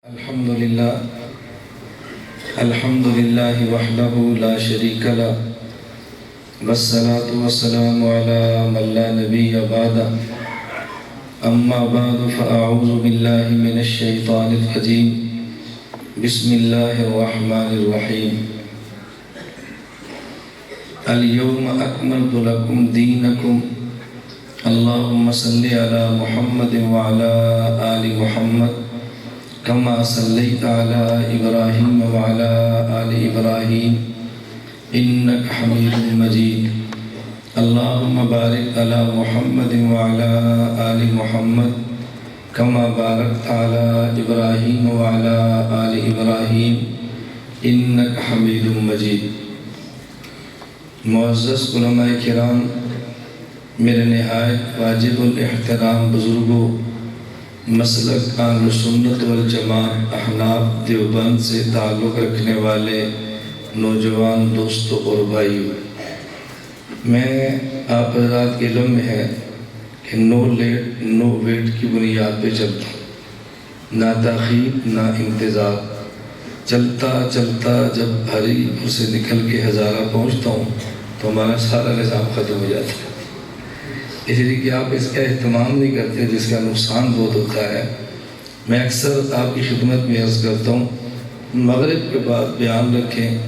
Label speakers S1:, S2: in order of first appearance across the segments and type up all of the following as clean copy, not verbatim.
S1: الحمد لله وحده لا شريك له والصلاة والسلام على من لا نبي بعده أما بعد فأعوذ بالله من الشيطان الرجيم بسم الله الرحمن الرحيم اليوم أكملت لكم دينكم اللهم صل على محمد وعلى آل محمد كما صليت على إبراهيم وعلى آل إبراهيم إنك حميد مجيد اللهم بارك على محمد وعلى آل محمد كما باركت على إبراهيم وعلى آل إبراهيم إنك حميد مجيد. معزز علماء کرام، میرے نہایت واجب الاحترام بزرگوں، مسلک اہل سنت والجماعت احناف دیوبند سے تعلق رکھنے والے نوجوان دوستوں اور بھائیوں، میں آپ حضرات کے علم میں ہے کہ نو لیٹ نو ویٹ کی بنیاد پہ چلتا ہوں، نہ تاخیر نہ انتظار. چلتا چلتا جب ہری پور سے نکل کے ہزارہ پہنچتا ہوں تو ہمارا سارا نظام ختم ہو جاتا ہے، اس لیے کہ آپ اس کا اہتمام نہیں کرتے جس کا نقصان بہت ہوتا ہے. میں اکثر آپ کی خدمت میں عرض کرتا ہوں، مغرب کے بعد بیان رکھیں،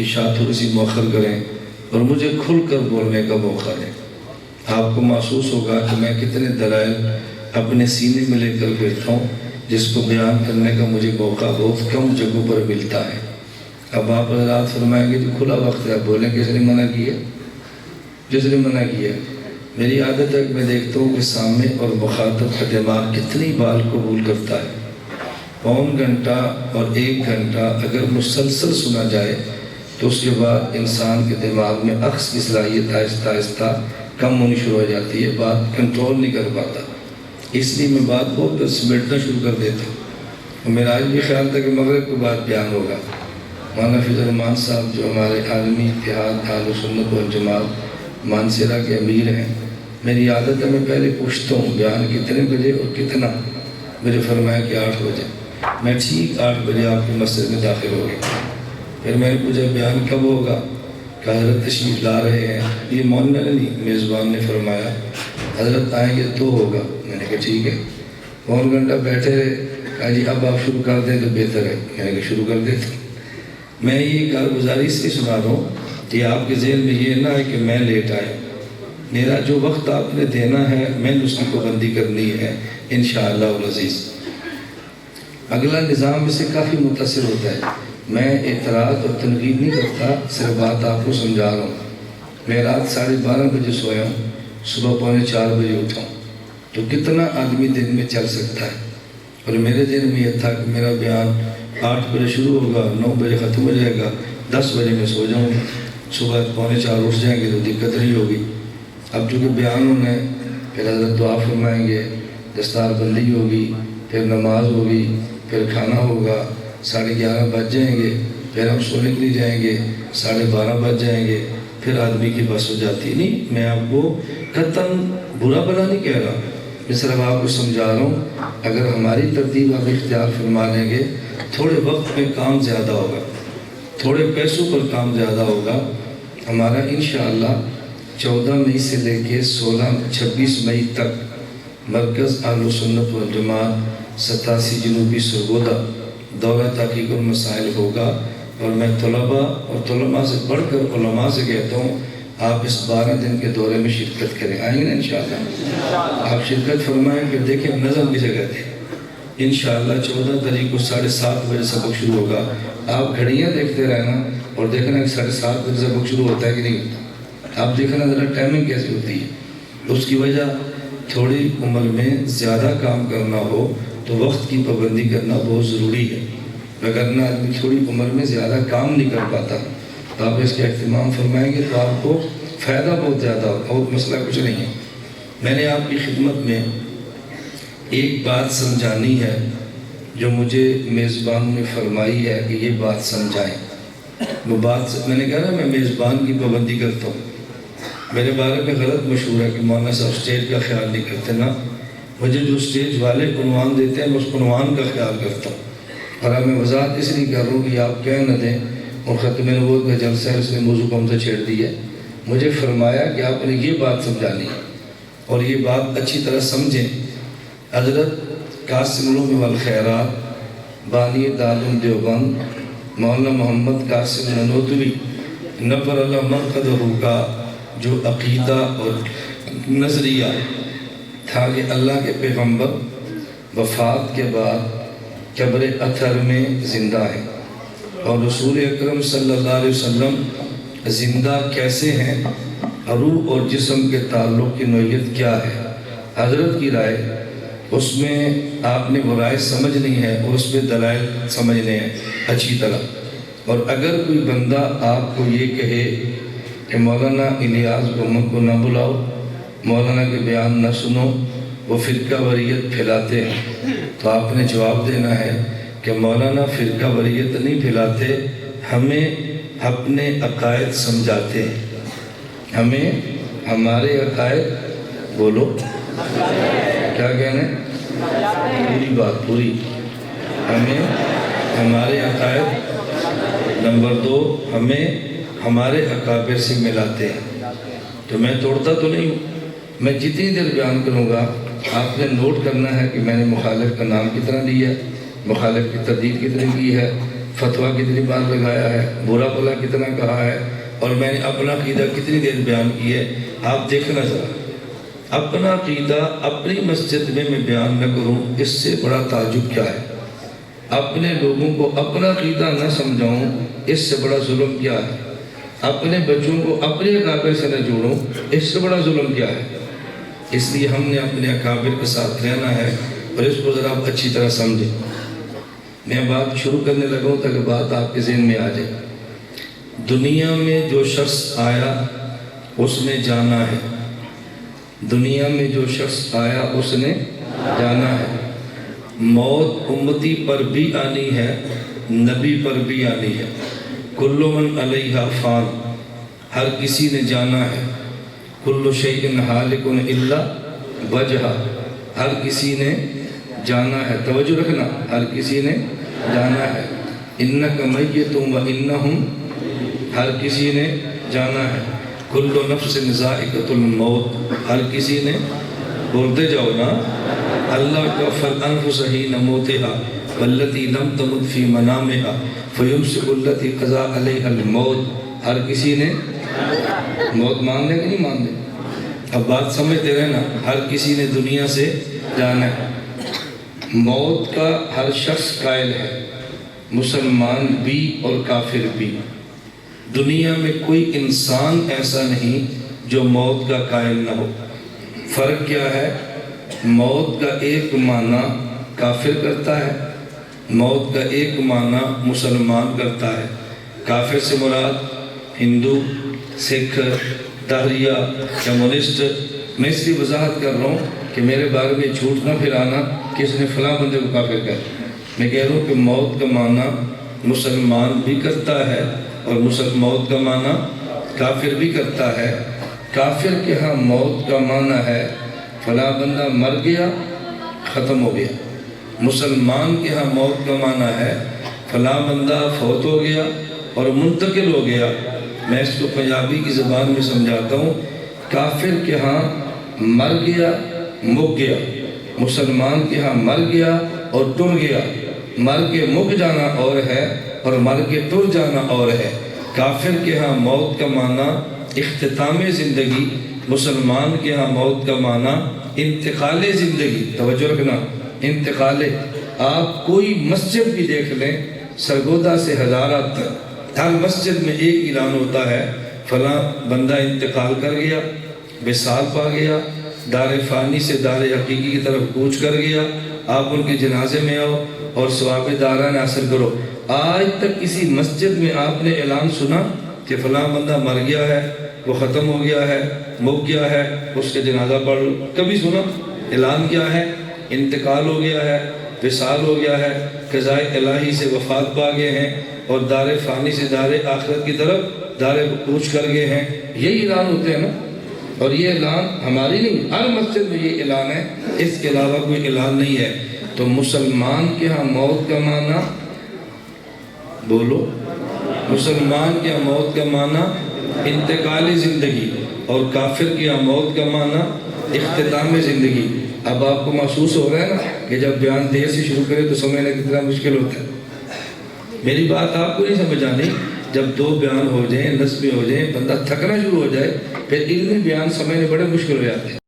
S1: عشاء تھوڑی سی مؤخر کریں اور مجھے کھل کر بولنے کا موقع دیں. آپ کو محسوس ہوگا کہ میں کتنے دلائل اپنے سینے میں لے کر پھرتا ہوں جس کو بیان کرنے کا مجھے موقع بہت کم جگہوں پر ملتا ہے. اب آپ حضرات فرمائیں گے جو کھلا وقت ہے، آپ بولیں کس نے منع کیا؟ جس نے منع کیا. میری عادت ہے کہ میں دیکھتا ہوں کہ سامنے اور مخاطب کا دماغ کتنی بال قبول کرتا ہے. پون گھنٹہ اور 1 گھنٹہ اگر مسلسل سنا جائے تو اس کے بعد انسان کے دماغ میں اخذ کی صلاحیت آہستہ آہستہ کم ہونی شروع ہو جاتی ہے، بات کنٹرول نہیں کر پاتا. اس لیے میں بات بہت سمیٹنا شروع کر دیتا ہوں. اور میرا آج بھی خیال تھا کہ مغرب کے بعد بیان ہوگا. مولانا فضل الرحمان صاحب جو ہمارے عالمی اتحاد اہل سنت والجماعت مانسیرہ کے امیر ہیں، میری عادت ہے میں پہلے پوچھتا ہوں بیان کتنے بجے اور کتنا. مجھے فرمایا کہ 8 بجے. میں ٹھیک 8 بجے آپ کی مسجد میں داخل ہو گیا. پھر میں نے پوچھا بیان کب ہوگا؟ کہ حضرت تشریف لا رہے ہیں. یہ مولانا نے نہیں، میزبان نے فرمایا حضرت آئیں گے تو ہوگا. میں نے کہا ٹھیک ہے. پون گھنٹہ بیٹھے رہے. کہا جی اب آپ شروع کر دیں تو بہتر ہے. میں نے کہا شروع کر دیتا ہوں. میں یہ کارگزاری اس لیے سنا رہا ہوں کہ آپ کے ذہن میں یہ نہ ہے کہ میں لیٹ آیا. میرا جو وقت آپ نے دینا ہے میں نے اس کی پابندی کرنی ہے انشاءاللہ العزیز. اگلا نظام اس سے کافی متاثر ہوتا ہے. میں اعتراض اور تنقید نہیں کرتا، صرف بات آپ کو سمجھا رہا ہوں. میں رات 12:30 بجے سویا ہوں، صبح 3:45 بجے اٹھا ہوں. تو کتنا آدمی دن میں چل سکتا ہے؟ اور میرے ذہن میں یہ تھا کہ میرا بیان 8 بجے شروع ہوگا، 9 بجے ختم ہو جائے گا، 10 بجے میں سو جاؤں گا، صبح 3:45 اٹھ جائیں گے تو دقت نہیں ہوگی. اب چونکہ بیان ہونا ہے، پھر حضرت دعا فرمائیں گے، دستار بندی ہوگی، پھر نماز ہوگی، پھر کھانا ہوگا، 11:30 بج جائیں گے، پھر ہم سونے کے لیے جائیں گے، 12:30 بج جائیں گے، پھر آدمی کی بس ہو جاتی. نہیں، میں آپ کو قطعاً برا بلا نہیں کہہ رہا، میں صرف آپ کو سمجھا رہا ہوں اگر ہماری ترتیب آپ اختیار فرما لیں گے تھوڑے وقت میں کام زیادہ ہوگا، تھوڑے پیسوں پر کام زیادہ ہوگا. ہمارا انشاءاللہ 14 مئی سے لے کے 26 مئی تک مرکز اہل سنت والجماعت 87 جنوبی سرگودا دورہ تحقیق المسائل ہوگا. اور میں طلباء اور علماء سے بڑھ کر علماء سے کہتا ہوں آپ اس 12 دن کے دورے میں شرکت کریں. آئیں گے نا انشاءاللہ؟ آپ شرکت فرمائیں کہ دیکھیں نظم کی جگہ دیں. انشاءاللہ 14 تاریخ کو 7:30 بجے سبق شروع ہوگا. آپ گھڑیاں دیکھتے رہنا اور دیکھنا کہ 7:30 بجے سبق شروع ہوتا ہے کہ نہیں ہوتا. آپ دیکھنا ذرا ٹائمنگ کیسی ہوتی ہے. اس کی وجہ تھوڑی عمر میں زیادہ کام کرنا ہو تو وقت کی پابندی کرنا بہت ضروری ہے، وگرنہ آدمی تھوڑی عمر میں زیادہ کام نہیں کر پاتا. تو آپ اس کا اہتمام فرمائیں گے تو آپ کو فائدہ بہت زیادہ ہوگا اور مسئلہ کچھ نہیں ہے. میں نے آپ کی خدمت میں ایک بات سمجھانی ہے جو مجھے میزبان نے فرمائی ہے کہ یہ بات سمجھائیں. وہ بات میں نے کہا نا میں میزبان کی پابندی کرتا ہوں. میرے بارے میں غلط مشہور ہے کہ مولانا صاحب اسٹیج کا خیال نہیں کرتے. نا، مجھے جو اسٹیج والے عنوان دیتے ہیں میں اس عنوان کا خیال کرتا ہوں. اور اب میں وضاحت اس لیے کر رہا ہوں کہ آپ کہہ نہ دیں اور ختم نبوت کا جلسہ ہے اس نے موضوع کو ہم سے چھیڑ دی ہے. مجھے فرمایا کہ آپ نے یہ بات سمجھانی ہے اور یہ بات اچھی طرح سمجھیں. حضرت قاسم العلوم والخیرات بانی دارالعلوم دیوبند مولانا محمد قاسم نانوتوی نور اللہ مرقدہ کا جو عقیدہ اور نظریہ تھا کہ اللہ کے پیغمبر وفات کے بعد قبر اطہر میں زندہ ہیں اور رسول اکرم صلی اللہ علیہ وسلم زندہ کیسے ہیں، روح اور جسم کے تعلق کی نوعیت کیا ہے. حضرت کی رائے اس میں آپ نے وہ رائے سمجھنی ہے اور اس میں دلائل سمجھنے ہیں اچھی طرح. اور اگر کوئی بندہ آپ کو یہ کہے کہ مولانا الیاس محمد کو نہ بلاؤ، مولانا کے بیان نہ سنو، وہ فرقہ وریت پھیلاتے ہیں، تو آپ نے جواب دینا ہے کہ مولانا فرقہ وریت نہیں پھیلاتے، ہمیں اپنے عقائد سمجھاتے ہیں. ہمیں ہمارے عقائد بولو کیا کہنے، پوری بات پوری. ہمیں ہمارے عقائد، نمبر 2 ہمیں ہمارے اکابر سے ملاتے ہیں. تو میں توڑتا تو نہیں ہوں، میں جتنی دیر بیان کروں گا آپ نے نوٹ کرنا ہے کہ میں نے مخالف کا نام کتنا لیا ہے، مخالف کی تردید کتنی کی ہے، فتویٰ کتنی بار لگایا ہے، برا بھلا کتنا کہا ہے، اور میں نے اپنا عقیدہ کتنی دیر بیان کی ہے. آپ دیکھنا ذرا، اپنا عقیدہ اپنی مسجد میں بیان نہ کروں، اس سے بڑا تعجب کیا ہے. اپنے لوگوں کو اپنا عقیدہ نہ سمجھاؤں، اس سے بڑا ظلم کیا ہے. اپنے بچوں کو اپنے اکابر سے نہ جوڑوں، اس سے بڑا ظلم کیا ہے. اس لیے ہم نے اپنے اکابر کے ساتھ رہنا ہے اور اس کو ذرا آپ اچھی طرح سمجھیں. میں بات شروع کرنے لگا ہوں تاکہ بات آپ کے ذہن میں آ جائے. دنیا میں جو شخص آیا اس نے جانا ہے، دنیا میں جو شخص آیا اس نے جانا ہے. موت امتی پر بھی آنی ہے، نبی پر بھی آنی ہے. کل من علیہا فان، ہر کسی نے جانا ہے. کل شیء ہالک الا وجہہ، ہر کسی نے جانا ہے. توجہ رکھنا، ہر کسی نے جانا ہے. انک میت و انہم، ہر کسی نے جانا ہے. کل نفس ذائقۃ الموت، ہر کسی نے، بولتے جاؤ نا. اللہ توفی الانفس حین موتها والتی لم تمت فی منامها فیمسک التی قضا علیہا الموت. ہر کسی نے موت مان لے کہ نہیں مان لے. اب بات سمجھتے رہنا، ہر کسی نے دنیا سے جانا ہے. موت کا ہر شخص قائل ہے، مسلمان بھی اور کافر بھی. دنیا میں کوئی انسان ایسا نہیں جو موت کا قائل نہ ہو. فرق کیا ہے؟ موت کا ایک معنی کافر کرتا ہے، موت کا ایک معنی مسلمان کرتا ہے. کافر سے مراد ہندو، سکھ، دہریہ، کمیونسٹ. میں اس لیے وضاحت کر رہا ہوں کہ میرے بارے میں جھوٹ نہ پھیلانا کہ اس نے فلاں بندے کو کافر کہا. میں کہہ رہا ہوں کہ موت کا معنی مسلمان بھی کرتا ہے اور موت کا معنی کافر بھی کرتا ہے. کافر کے ہاں موت کا معنی ہے فلاں بندہ مر گیا، ختم ہو گیا. مسلمان کے ہاں موت کا معنی ہے فلاں بندہ فوت ہو گیا اور منتقل ہو گیا. میں اس کو پنجابی کی زبان میں سمجھاتا ہوں. کافر کے ہاں مر گیا، مک گیا. مسلمان کے ہاں مر گیا اور ٹر گیا. مر کے مک جانا اور ہے اور مر کے ٹر جانا اور ہے. کافر کے ہاں موت کا معنی اختتام زندگی، مسلمان کے ہاں موت کا معنی انتقال زندگی. توجہ رکھنا، انتقال. آپ کوئی مسجد بھی دیکھ لیں، سرگودا سے ہزارہ تک ہر مسجد میں ایک اعلان ہوتا ہے فلاں بندہ انتقال کر گیا، وصال پا گیا، دار فانی سے دار حقیقی کی طرف کوچ کر گیا. آپ ان کے جنازے میں آؤ اور ثواب داران حاصل کرو. آج تک کسی مسجد میں آپ نے اعلان سنا کہ فلاں بندہ مر گیا ہے، وہ ختم ہو گیا ہے، مک گیا ہے، اس کے جنازہ پڑھ لو؟ کبھی سنا؟ اعلان کیا ہے؟ انتقال ہو گیا ہے، وصال ہو گیا ہے، قضاء الہی سے وفات پا گئے ہیں اور دار فانی سے دار آخرت کی طرف دار کوچ کر گئے ہیں. یہی اعلان ہوتے ہیں نا. اور یہ اعلان ہماری نہیں، ہر مسجد میں یہ اعلان ہے، اس کے علاوہ کوئی اعلان نہیں ہے. تو مسلمان کے ہاں موت کا معنی بولو، مسلمان کی موت کا معنی انتقالی زندگی اور کافر کی موت کا معنی اختتام زندگی۔ اب آپ کو محسوس ہو رہا ہے نا کہ جب بیان دیر سے شروع کرے تو سمجھنا کتنا مشکل ہوتا ہے۔ میری بات آپ کو نہیں سمجھ آنی، جب دو بیان ہو جائیں، نظمی ہو جائیں، بندہ تھکنا شروع ہو جائے، پھر علمی بیان سمجھنے بڑے مشکل ہو جاتے ہیں۔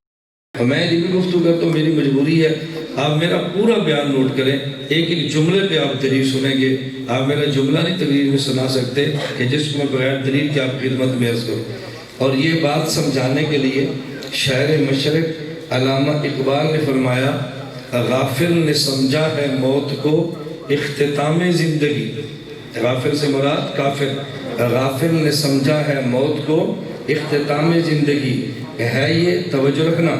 S1: اور میں علمی گفتگو کرتا ہوں، میری مجبوری ہے، آپ میرا پورا بیان نوٹ کریں، ایک ایک جملے پہ آپ دلیل سنیں گے۔ آپ میرا جملہ نہیں تقریر میں سنا سکتے کہ جس کو میں بغیر دلیل کی آپ کی خدمت میں عرض کروں۔ اور یہ بات سمجھانے کے لیے شاعر مشرق علامہ اقبال نے فرمایا، غافل نے سمجھا ہے موت کو اختتام زندگی۔ غافل سے مراد کافر۔ غافل نے سمجھا ہے موت کو اختتام زندگی ہے، یہ توجہ رکھنا،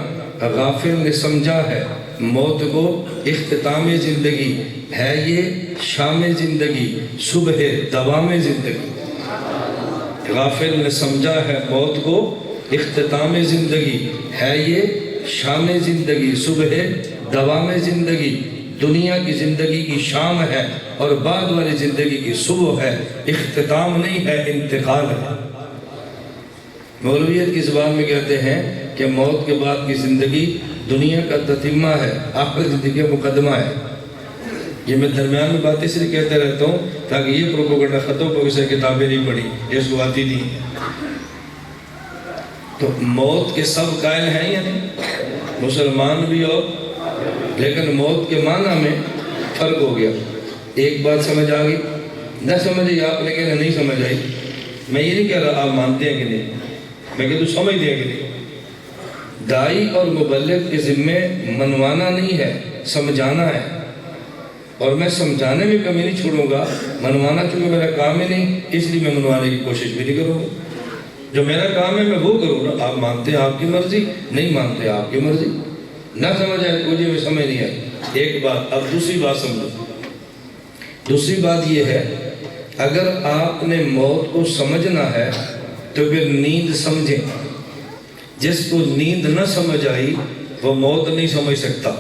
S1: غافل نے سمجھا ہے موت کو اختتام زندگی ہے، یہ شام زندگی صبح دوام زندگی۔ غافل نے سمجھا ہے موت کو اختتام زندگی ہے، یہ شام زندگی صبح دوام زندگی۔ دنیا کی زندگی کی شام ہے اور بعد والی زندگی کی صبح ہے، اختتام نہیں ہے، انتقال ہے۔ مولویت کی زبان میں کہتے ہیں کہ موت کے بعد کی زندگی دنیا کا تتمہ ہے، آخر زندگی کا مقدمہ ہے۔ یہ میں درمیان میں بات اس لیے کہتے رہتا ہوں تاکہ یہ پروپیگنڈا ختم ہو، اسے کتابیں نہیں پڑھی، اس کو آتی نہیں۔ تو موت کے سب قائل ہیں یا نہیں؟ مسلمان بھی اور، لیکن موت کے معنی میں فرق ہو گیا۔ ایک بات سمجھ آ گئی؟ نہ سمجھے آپ نے کہنا نہیں سمجھ آئی، میں یہ نہیں کہہ رہا آپ مانتے ہیں کہ نہیں، میں کہتا ہوں سمجھ دیا کہ نہیں۔ داعی اور مبلغ کے ذمے منوانا نہیں ہے، سمجھانا ہے، اور میں سمجھانے میں کمی نہیں چھوڑوں گا۔ منوانا چونکہ میرا کام ہی نہیں، اس لیے میں منوانے کی کوشش بھی نہیں کروں گا۔ جو میرا کام ہے میں وہ کروں گا، آپ مانتے ہیں آپ کی مرضی، نہیں مانتے آپ کی مرضی۔ نہ سمجھ آئے مجھے میں سمجھ نہیں آئی۔ ایک بات، اب دوسری بات سمجھو۔ دوسری بات یہ ہے، اگر آپ نے موت کو سمجھنا ہے تو پھر نیند سمجھیں۔ جس کو نیند نہ سمجھ آئی وہ موت نہیں سمجھ سکتا۔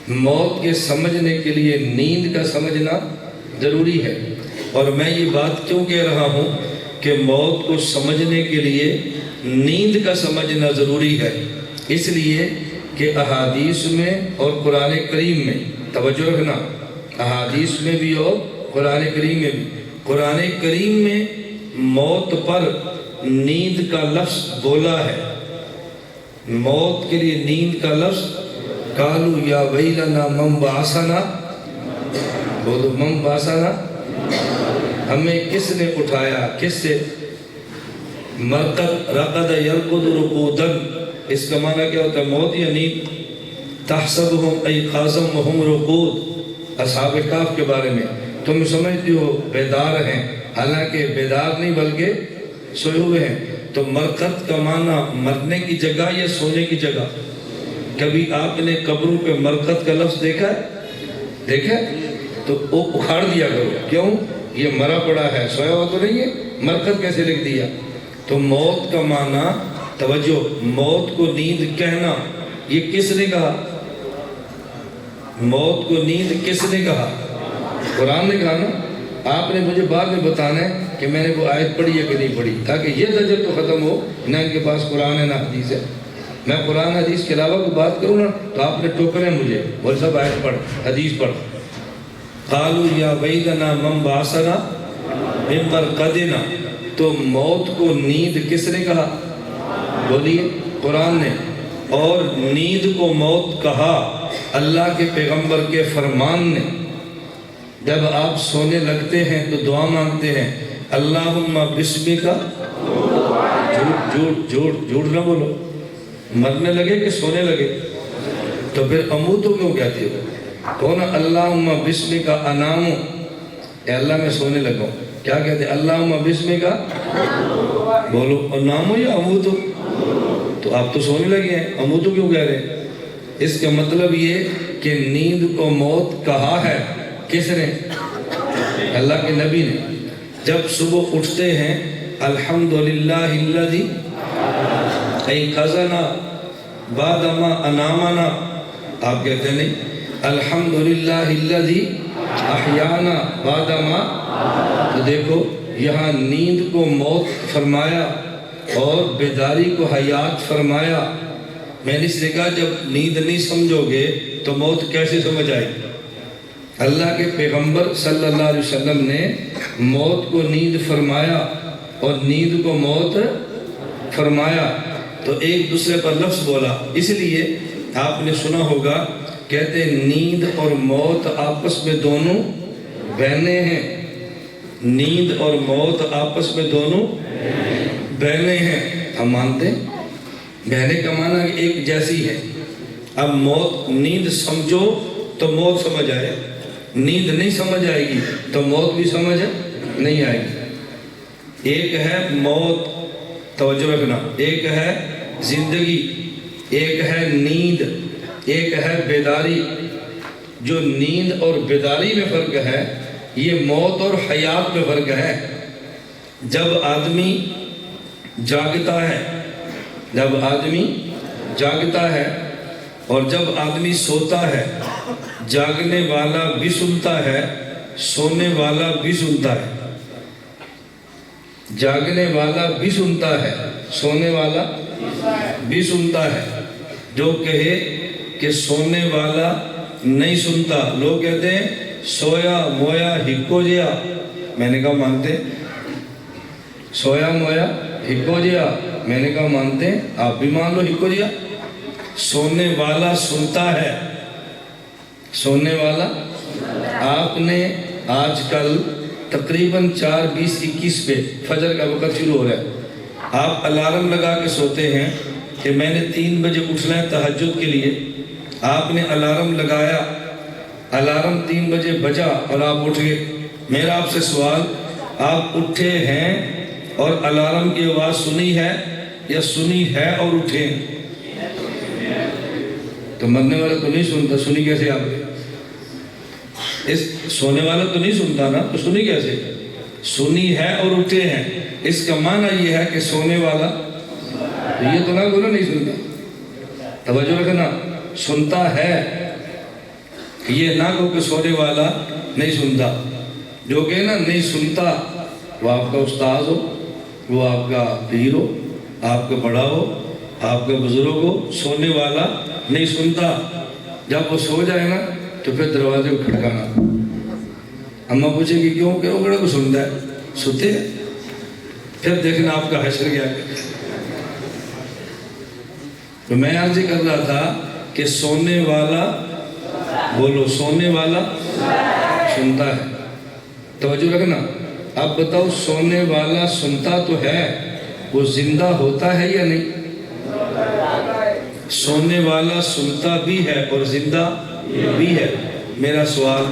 S1: موت کے سمجھنے کے لیے نیند کا سمجھنا ضروری ہے۔ اور میں یہ بات کیوں کہہ رہا ہوں کہ موت کو سمجھنے کے لیے نیند کا سمجھنا ضروری ہے، اس لیے کہ احادیث میں اور قرآن کریم میں، توجہ رکھنا، احادیث میں بھی اور قرآن کریم میں بھی، قرآن کریم میں موت پر نیند کا لفظ بولا ہے۔ موت کے لیے نیند کا لفظ، قالوا یا ویلنا من بعثنا، بولو من بعثنا، ہمیں کس نے اٹھایا، کس سے؟ مرقد، رقد یرقد رقودا، اس کا معنی کیا ہوتا ہے؟ موت یا نیند۔ تحسبهم ایقاظا وهم رقود، اصحاب کہف کے بارے میں تم سمجھتے ہو بیدار ہیں، حالانکہ بیدار نہیں بلکہ سوئے ہوئے ہیں۔ تو مرقد کا معنی مرنے کی جگہ یا سونے کی جگہ؟ کبھی آپ نے قبروں پہ مرقد کا لفظ دیکھا ہے؟ دیکھا ہے؟ تو وہ اکھاڑ دیا کرو، کیوں؟ یہ مرا پڑا ہے، سویا ہوا تو نہیں ہے، مرقد کیسے لکھ دیا؟ تو موت کا معنی، توجہ، موت کو نیند کہنا، یہ کس نے کہا؟ موت کو نیند کس نے کہا؟ قرآن نے کہا نا۔ آپ نے مجھے بعد میں بتانا ہے کہ میں نے وہ آیت پڑھی ہے کہ نہیں پڑھی، تاکہ یہ زجر تو ختم ہو، نہ ان کے پاس قرآن ہے نہ حدیث ہے۔ میں قرآن حدیث کے علاوہ کوئی بات کروں نا تو آپ نے ٹوکنا ہے مجھے، بول صاحب آیت پڑھ، حدیث پڑھ۔ قالوا یا ویلنا من بعثنا من مرقدنا، تو موت کو نیند کس نے کہا؟ بولیے، قرآن نے۔ اور نیند کو موت کہا اللہ کے پیغمبر کے فرمان نے۔ جب آپ سونے لگتے ہیں تو دعا مانگتے ہیں، اللہم بسمک، جھوٹ نہ بولو، مرنے لگے کہ سونے لگے؟ تو پھر اموتو کیوں کہتے ہو؟ کون؟ اللہم بسمک انام، اے اللہ میں سونے لگا ہوں۔ کیا کہتے ہیں؟ اللہم بسمک، بولو انامو یا اموتو؟ تو آپ تو سونے لگے ہیں، اموتو کیوں کہہ رہے ہیں؟ اس کا مطلب یہ کہ نیند کو موت کہا ہے، کس نے؟ اللہ کے نبی نے۔ جب صبح اٹھتے ہیں، الحمدللہ الذی ایقظنا بعد ما انامنا، آپ کہتے ہیں نہیں، الحمدللہ الذی احیانا بعد ما، تو دیکھو یہاں نیند کو موت فرمایا اور بیداری کو حیات فرمایا۔ میں نے اس نے کہا جب نیند نہیں سمجھو گے تو موت کیسے سمجھ آئے؟ اللہ کے پیغمبر صلی اللہ علیہ وسلم نے موت کو نیند فرمایا اور نیند کو موت فرمایا، تو ایک دوسرے پر لفظ بولا۔ اس لیے آپ نے سنا ہوگا کہتے ہیں نیند اور موت آپس میں دونوں بہنیں ہیں، نیند اور موت آپس میں دونوں بہنیں ہیں۔ ہم مانتے ہیں بہنے کا معنی ایک جیسی ہے۔ اب موت نیند سمجھو تو موت سمجھ آئے، نیند نہیں سمجھ آئے گی تو موت بھی سمجھ نہیں آئے گی۔ ایک ہے موت، توجہ رکھنا، ایک ہے زندگی، ایک ہے نیند، ایک ہے بیداری۔ جو نیند اور بیداری میں فرق ہے یہ موت اور حیات میں فرق ہے۔ جب آدمی جاگتا ہے، جب آدمی جاگتا ہے اور جب آدمی سوتا ہے، جاگنے والا بھی سنتا ہے، سونے والا بھی سنتا ہے۔ جاگنے والا بھی سنتا ہے، سونے والا بھی سنتا ہے۔ جو کہے کہ سونے والا نہیں سنتا، لوگ کہتے ہیں سویا مویا ہکو جیا، میں نے کہا مانتے سویا مویا ہکو جیا، میں نے کہا مانتے ہیں، آپ بھی مان لو ہکو جیا۔ سونے والا سنتا ہے، سونے والا۔ آپ نے آج کل تقریباً 4:20-21 پہ فجر کا وقت شروع ہو رہا ہے، آپ الارم لگا کے سوتے ہیں کہ میں نے 3 بجے اٹھنا ہے تہجد کے لیے۔ آپ نے الارم لگایا، الارم 3 بجے بجا اور آپ اٹھ گئے۔ میرا آپ سے سوال، آپ اٹھے ہیں اور الارم کی آواز سنی ہے یا سنی ہے اور اٹھے ہیں؟ تو مرنے والا تو نہیں سنتا، سنی کیسے آپ نے؟ اس سونے والا تو نہیں سنتا نا، تو سنی کیسے؟ سنی ہے اور اٹھے ہیں، اس کا معنی یہ ہے کہ سونے والا، یہ تو نہ بولو نہیں سنتا، توجہ رکھنا، سنتا ہے، یہ نہ کہو کہ سونے والا نہیں سنتا۔ جو کہ نا نہیں سنتا، وہ آپ کا استاذ ہو، وہ آپ کا پیر ہو، آپ کا بڑا ہو، آپ کا بزرگ ہو، سونے والا نہیں سنتا۔ جب وہ سو جائے نا تو پھر دروازے کو کھٹکانا۔ اماں پوچھے گی کیوں کہ وہ بڑا کو سنتا ہے، سوتے ہیں، پھر دیکھنا آپ کا حشر کیا ہے۔ تو میں عرض کر رہا تھا کہ سونے والا، بولو سونے والا سنتا ہے، توجہ رکھنا۔ اب بتاؤ سونے والا سنتا تو ہے، وہ زندہ ہوتا ہے یا نہیں؟ سونے والا سنتا بھی ہے اور زندہ بھی ہے۔ میرا سوال،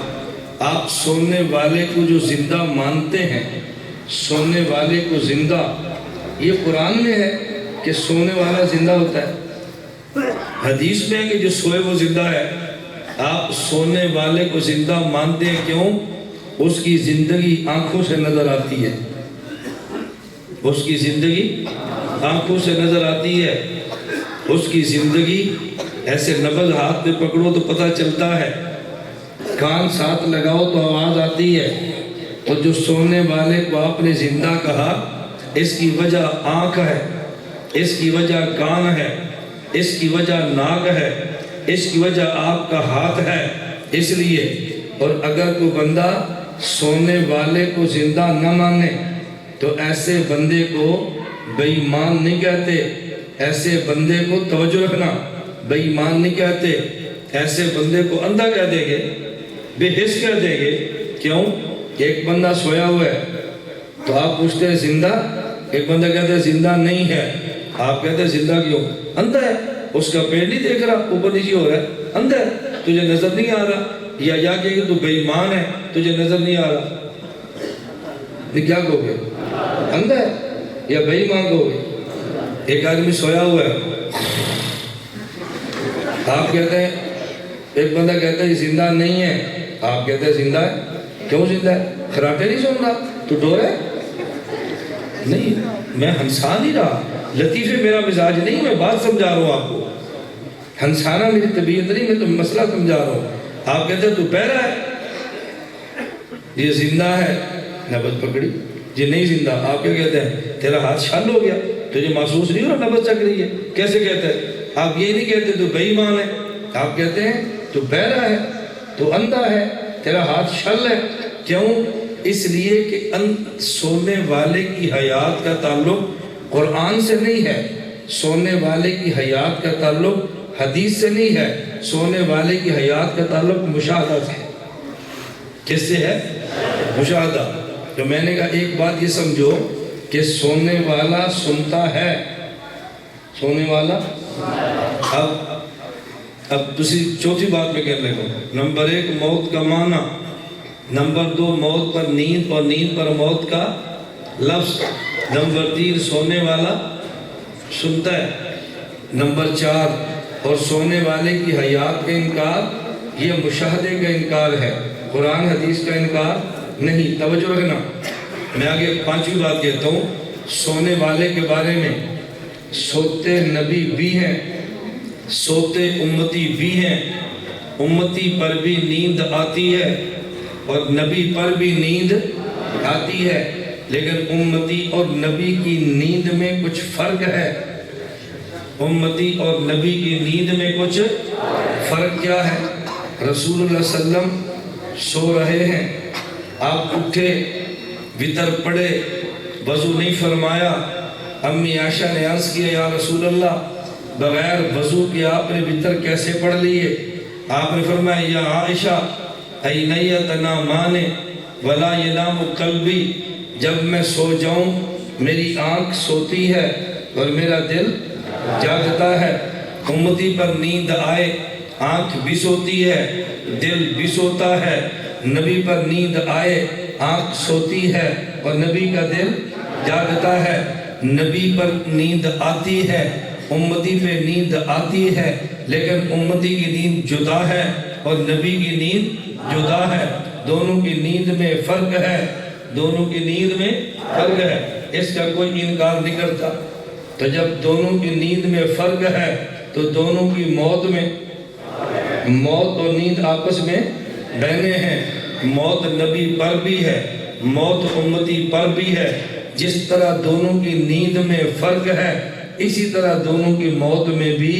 S1: آپ سونے والے کو جو زندہ مانتے ہیں، سونے والے کو زندہ، یہ قرآن میں ہے کہ سونے والا زندہ ہوتا ہے؟ حدیث میں ہے کہ جو سوئے وہ زندہ ہے۔ آپ سونے والے کو زندہ مانتے ہیں، کیوں؟ اس کی زندگی آنکھوں سے نظر آتی ہے، اس کی زندگی آنکھوں سے نظر آتی ہے، اس کی زندگی ایسے نبض ہاتھ میں پکڑو تو پتہ چلتا ہے، کان ساتھ لگاؤ تو آواز آتی ہے۔ تو جو سونے والے کو آپ نے زندہ کہا، اس کی وجہ آنکھ ہے، اس کی وجہ کان ہے، اس کی وجہ ناک ہے، اس کی وجہ آپ کا ہاتھ ہے، اس لیے۔ اور اگر کوئی بندہ سونے والے کو زندہ نہ مانے تو ایسے بندے کو بے ایمان نہیں کہتے، ایسے بندے کو، توجہ رکھنا، بے ایمان نہیں کہتے، ایسے بندے کو اندھا کہہ دیں گے، بے حس کہہ دیں گے۔ کیوں؟ ایک بندہ سویا ہوا ہے تو آپ پوچھتے ہیں زندہ، ایک بندہ کہتا ہے زندہ نہیں ہے، آپ کہتے ہیں زندہ کیوں؟ اندھا ہے، اس کا پیٹ نہیں دیکھ رہا، اوپر نیچے ہو رہا ہے، اندھا ہے، تجھے نظر نہیں آ رہا۔ یا کہ تو بے ایمان ہے، تجھے نظر نہیں آ رہا، یہ کیا کہو گے؟ اندھا ہے یا بے ایمان کہو گے؟ ایک آدمی سویا ہوا ہے، آپ کہتے ہیں، ایک بندہ کہتا ہے زندہ نہیں ہے، آپ کہتے ہیں زندہ ہے۔ کیوں زندہ ہے؟ خراٹے نہیں سن رہا، تو ڈور ہے؟ نہیں، میں ہنسا نہیں رہا، لطیفے میرا مزاج نہیں، میں بات سمجھا رہا ہوں آپ کو، ہنسانا میری طبیعت نہیں، میں تو مسئلہ سمجھا رہا ہوں۔ آپ کہتے ہیں تو بہرا ہے، یہ زندہ ہے، نبض پکڑی. یہ نہیں زندہ، آپ کیا کہتے ہیں؟ تیرا ہاتھ شل ہو گیا، تجھے محسوس نہیں ہو رہا نبض چک رہی ہے؟ کیسے کہتے ہیں؟ آپ یہ نہیں کہتے تو بے ایمان ہے، آپ کہتے ہیں تو بہرا ہے، تو اندھا ہے، تیرا ہاتھ شل ہے. کیوں؟ اس لیے کہ سونے والے کی حیات کا تعلق قرآن سے نہیں ہے، سونے والے کی حیات کا تعلق حدیث سے نہیں ہے، سونے والے کی حیات کا تعلق مشاہدہ سے ہے. کس سے ہے؟ مشاہدہ. تو میں نے کہا ایک بات یہ سمجھو کہ سونے والا سنتا ہے، سونے والا. اب دوسری چوتھی بات میں کہنے لگا. نمبر 1 موت کا معنی، نمبر 2 موت پر نیند اور نیند پر موت کا لفظ، نمبر 3 سونے والا سنتا ہے، نمبر 4 اور سونے والے کی حیات کا انکار یہ مشاہدے کا انکار ہے، قرآن حدیث کا انکار نہیں. توجہ رکھنا. میں آگے 5ویں بات کہتا ہوں. سونے والے کے بارے میں سوتے نبی بھی ہیں، سوتے امتی بھی ہیں. امتی پر بھی نیند آتی ہے اور نبی پر بھی نیند آتی ہے، لیکن امتی اور نبی کی نیند میں کچھ فرق ہے. امتی اور نبی کی نیند میں کچھ فرق کیا ہے؟ رسول اللہ صلی اللہ علیہ وسلم سو رہے ہیں، آپ اٹھے، وطر پڑے، وضو نہیں فرمایا. امی عائشہ نے عرض کیا یا رسول اللہ بغیر وضو کے آپ نے وطر کیسے پڑھ لیے؟ آپ نے فرمایا یا عائشہ عینی تنامان ولا ینام قلبی، جب میں سو جاؤں میری آنکھ سوتی ہے اور میرا دل جاگتا ہے. امتی پر نیند آئے آنکھ بھی سوتی ہے، دل بھی سوتا ہے. نبی پر نیند آئے آنکھ سوتی ہے اور نبی کا دل جاگتا ہے. نبی پر نیند آتی ہے، امتی پہ نیند آتی ہے، لیکن امتی کی نیند جدا ہے اور نبی کی نیند جدا ہے. دونوں کی نیند میں فرق ہے، دونوں کی نیند میں فرق ہے. اس کا کوئی انکار نہیں کرتا. تو جب دونوں کی نیند میں فرق ہے تو دونوں کی موت میں، موت اور نیند آپس میں بہنے ہیں. موت نبی پر بھی ہے، موت امتی پر بھی ہے. جس طرح دونوں کی نیند میں فرق ہے اسی طرح دونوں کی موت میں بھی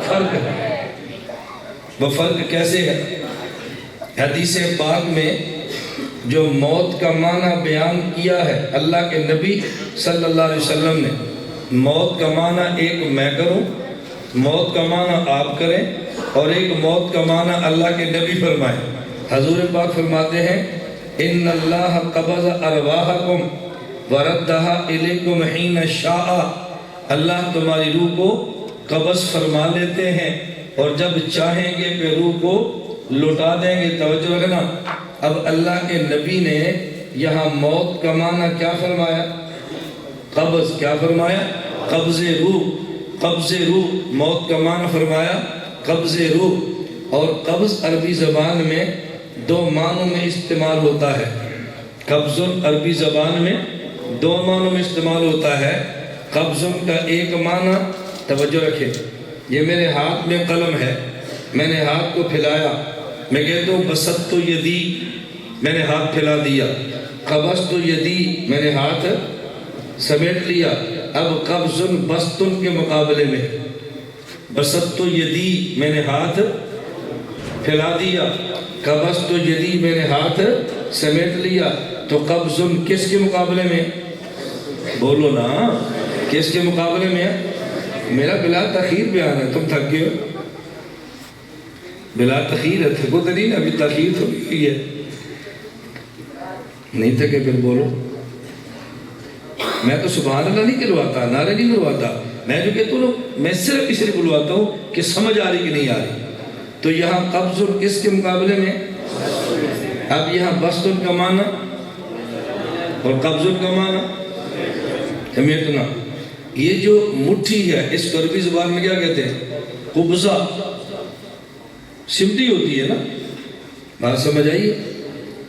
S1: فرق ہے. وہ فرق کیسے ہے؟ حدیث پاک میں جو موت کا معنی بیان کیا ہے اللہ کے نبی صلی اللہ علیہ وسلم نے، موت کا معنی ایک میں کروں، موت کا معنی آپ کریں، اور ایک موت کا معنی اللہ کے نبی فرمائیں. حضور پاک فرماتے ہیں ان اللہ قبض ارواحکم وردہا الیکم حین شاء، اللہ تمہاری روح کو قبض فرما لیتے ہیں اور جب چاہیں گے کہ روح کو لوٹا دیں گے. توجہ رکھنا. اب اللہ کے نبی نے یہاں موت کا معنی کیا فرمایا؟ قبض. کیا فرمایا؟ قبض روح. قبض روح موت کا معنی فرمایا قبض روح. اور قبض عربی زبان میں 2 معنوں میں استعمال ہوتا ہے. قبض عربی زبان میں 2 معنوں میں استعمال ہوتا ہے. قبض کا ایک معنی، توجہ رکھیں، یہ میرے ہاتھ میں قلم ہے، میں نے ہاتھ کو پھیلایا، میں کہتا ہوں بسطت یدی، میں نے ہاتھ پھیلا دیا. قبضت یدی، میں نے ہاتھ سمیٹ لیا. اب قبض بسط کے مقابلے میں بسطت یدی، میں نے ہاتھ پھیلا دیا، قبضت یدی، میں نے ہاتھ سمیٹ لیا. تو قبض کس کے مقابلے میں؟ بولو نا، کس کے مقابلے میں ہے؟ میرا بلا تاخیر بیان ہے. تم تھک گئے ہو؟ بلا تاخیر ہے، تھکو تو نہیں نا، ابھی تاخیر تو ہوئی ہے. نہیں تھکے پھر بولو. میں تو سبحان اللہ نہیں کرواتا، نعرے نہیں کرواتا. میں جو کہتا ہوں میں صرف اس لیے بلواتا ہوں کہ سمجھ آ رہی کہ نہیں آ رہی. تو یہاں قبض کس کے مقابلے میں؟ اب یہاں بسط کا معنی اور قبض کا معنی سمیٹنا. یہ جو مٹھی ہے اس کو عربی زبان میں کیا کہتے ہیں؟ قبضہ. سمٹی ہوتی ہے نا. بات سمجھ آئیے؟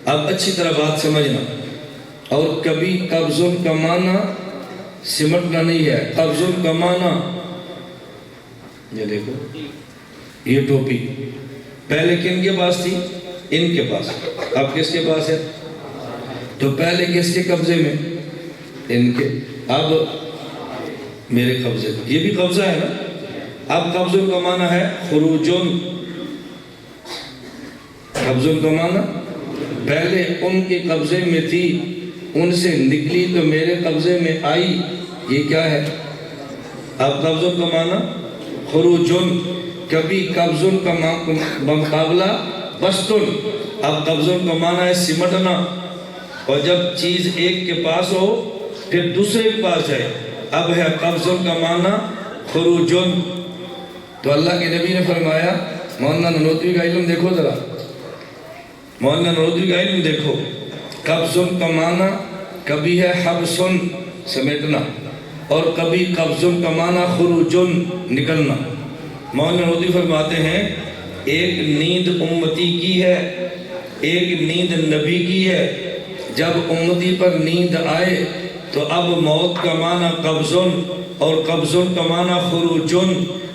S1: اب اچھی طرح بات سمجھنا. اور کبھی قبض کا معنی سمٹنا نہیں ہے. قبض کا معنی، یہ دیکھو یہ ٹوپی پہلے کن کے پاس تھی؟ ان کے پاس. اب کس کے پاس ہے؟ تو پہلے کس کے قبضے میں؟ ان کے. اب میرے قبضے میں. یہ بھی قبضہ ہے نا. اب قبضوں کا معنی ہے خروجن. قبضوں کا معنی پہلے ان کے قبضے میں تھی، ان سے نکلی تو میرے قبضے میں آئی. یہ کیا ہے؟ اب قبضوں کا معنی خروجن. کبھی قبضوں کا مقابلہ بستن. اب قبضوں کا معنی ہے سمٹنا، اور جب چیز ایک کے پاس ہو پھر دوسرے کے پاس جائے. اب ہے قبضوں کا معنی خروجن. تو اللہ کے نبی نے فرمایا، مولانا ننوتوی کا علم دیکھو ذرا، مولانا ننوتوی کا علم دیکھو. قبضن کا معنی کبھی ہے حبسن سمیٹنا، اور کبھی قبضن کا معنی خروجن نکلنا. مولانا ننوتوی فرماتے ہیں ایک نیند امتی کی ہے، ایک نیند نبی کی ہے. جب امتی پر نیند آئے تو اب موت کا معنی قبضن اور قبضن کا معنی خروجن.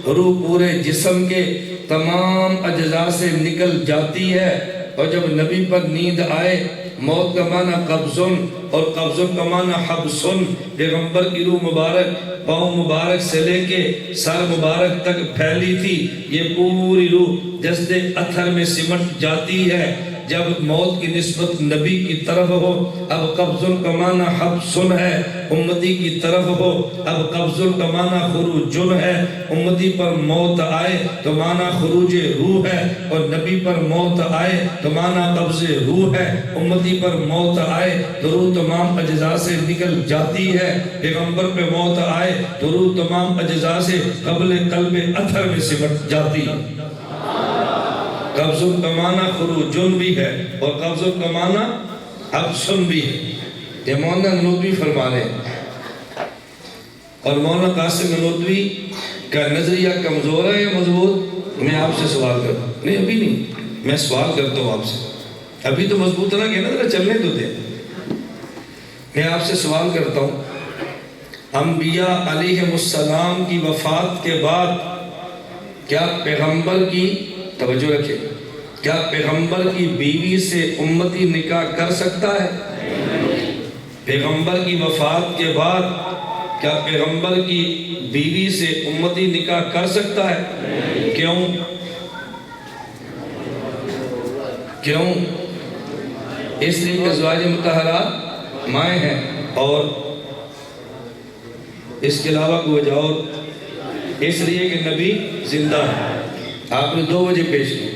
S1: روح پورے جسم کے تمام اجزاء سے نکل جاتی ہے، اور جب نبی پر نیند آئے موت کا معنی قبضن اور قبضن کا معنی حبسن. پیغمبر کی روح مبارک پاؤں مبارک سے لے کے سر مبارک تک پھیلی تھی، یہ پوری روح جسد اتھر میں سمٹ جاتی ہے. جب موت کی نسبت نبی کی طرف ہو اب قبضن کا معنی حبسن ہے، امتی کی طرف ہو اب قبضن کا معنی خروجن ہے. امتی پر موت آئے تو معنی خروج روح ہے، اور نبی پر موت آئے تو معنی قبض روح ہے. امتی پر موت آئے تو روح تمام اجزاء سے نکل جاتی ہے. پیغمبر پہ موت آئے تو روح تمام اجزاء سے قبل قلب اتھر میں سمٹ جاتی ہے. قبضن کا معنی خروجن بھی ہے اور قبضن کا معنی حبسن بھی ہے. یہ مولانا ننوتوی فرما رہے ہیں. اور مولانا قاسم ننوتوی کا نظریہ کمزور ہے یا مضبوط؟ میں آپ سے سوال کرتا ہوں. نہیں ابھی نہیں، میں سوال کرتا ہوں آپ سے. ابھی تو مضبوط نہ کہنا ذرا چلنے تو دے. میں آپ سے سوال کرتا ہوں، انبیاء علیہ السلام کی وفات کے بعد کیا پیغمبر کی، توجہ رکھیں، کیا پیغمبر کی بیوی سے امتی نکاح کر سکتا ہے؟ پیغمبر کی وفات کے بعد کیا پیغمبر کی بیوی سے امتی نکاح کر سکتا ہے؟ کیوں؟ کیوں؟ اس لیے کہ ازواج مطہرات مائیں ہیں، اور اس کے علاوہ کوئی وجہ اور، اس لیے کہ نبی زندہ ہے. آپ نے دو وجہ پیش کی.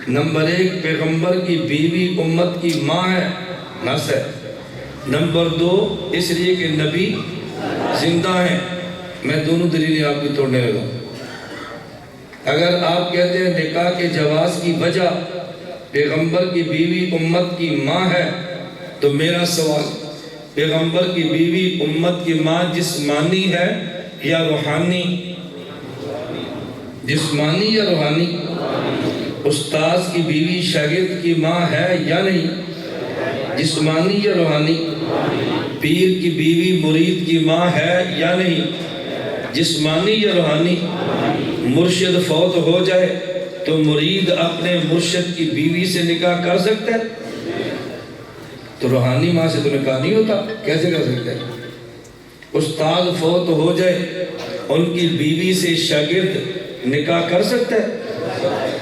S1: نمبر ایک، پیغمبر کی بیوی امت کی ماں ہے، نس ہے. نمبر دو، اس لیے کہ نبی زندہ ہیں. میں دونوں دلیلیں آپ کی توڑنے لگا. اگر آپ کہتے ہیں نکاح کے جواز کی وجہ پیغمبر کی بیوی امت کی ماں ہے، تو میرا سوال، پیغمبر کی بیوی امت کی ماں جسمانی ہے یا روحانی؟ جسمانی یا روحانی؟ استاذ کی بیوی شاگرد کی ماں ہے یا نہیں؟ جسمانی یا روحانی؟ پیر کی بیوی مرید کی ماں ہے یا نہیں؟ جسمانی یا روحانی؟ مرشد فوت ہو جائے تو مرید اپنے مرشد کی بیوی سے نکاح کر سکتا ہے؟ تو روحانی ماں سے تو نکاح نہیں ہوتا، کیسے کر سکتا ہے؟ استاد فوت ہو جائے ان کی بیوی سے شاگرد نکاح کر سکتا ہے؟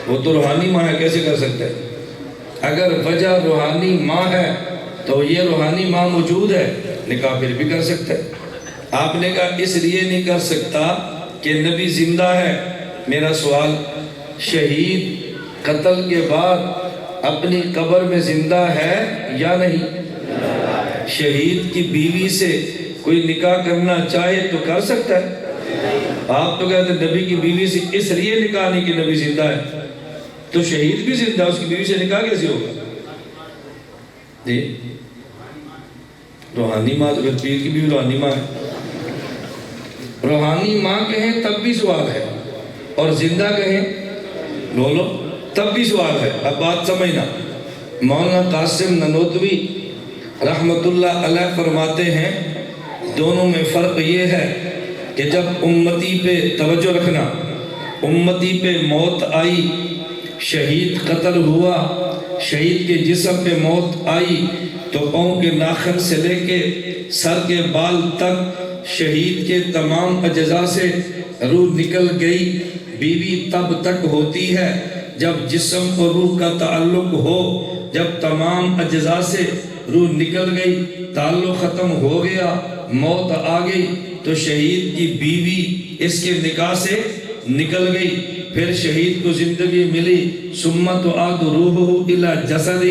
S1: وہ تو روحانی ماں ہے، کیسے کر سکتا ہے؟ اگر وجہ روحانی ماں ہے تو یہ روحانی ماں موجود ہے، نکاح پھر بھی کر سکتا ہے. آپ نے کہا اس لیے نہیں کر سکتا کہ نبی زندہ ہے. میرا سوال، شہید قتل کے بعد اپنی قبر میں زندہ ہے یا نہیں؟ شہید کی بیوی سے کوئی نکاح کرنا چاہے تو کر سکتا ہے. آپ تو کہتے ہیں نبی کی بیوی سے اس لیے نکاح نہیں کہ نبی زندہ ہے. تو شہید بھی زندہ، اس کی بیوی سے نکاح کیسے ہوگا؟ جی روحانی ماں تو پھر پیر کی بیوی روحانی ماں ہے. روحانی ماں کہیں تب بھی سوال ہے، اور زندہ کہیں بولو تب بھی سوال ہے. اب بات سمجھنا. مولانا قاسم ننوتوی رحمت اللہ علیہ فرماتے ہیں دونوں میں فرق یہ ہے کہ جب امتی پہ، توجہ رکھنا، امتی پہ موت آئی، شہید قتل ہوا، شہید کے جسم پہ موت آئی، تو پاؤں کے ناخن سے لے کے سر کے بال تک شہید کے تمام اجزاء سے روح نکل گئی۔ بیوی تب تک ہوتی ہے جب جسم اور روح کا تعلق ہو، جب تمام اجزاء سے روح نکل گئی، تعلق ختم ہو گیا، موت آ گئی تو شہید کی بیوی اس کے نکاح سے نکل گئی۔ پھر شہید کو زندگی ملی، ثم تعاد روحہ الی جسدہ،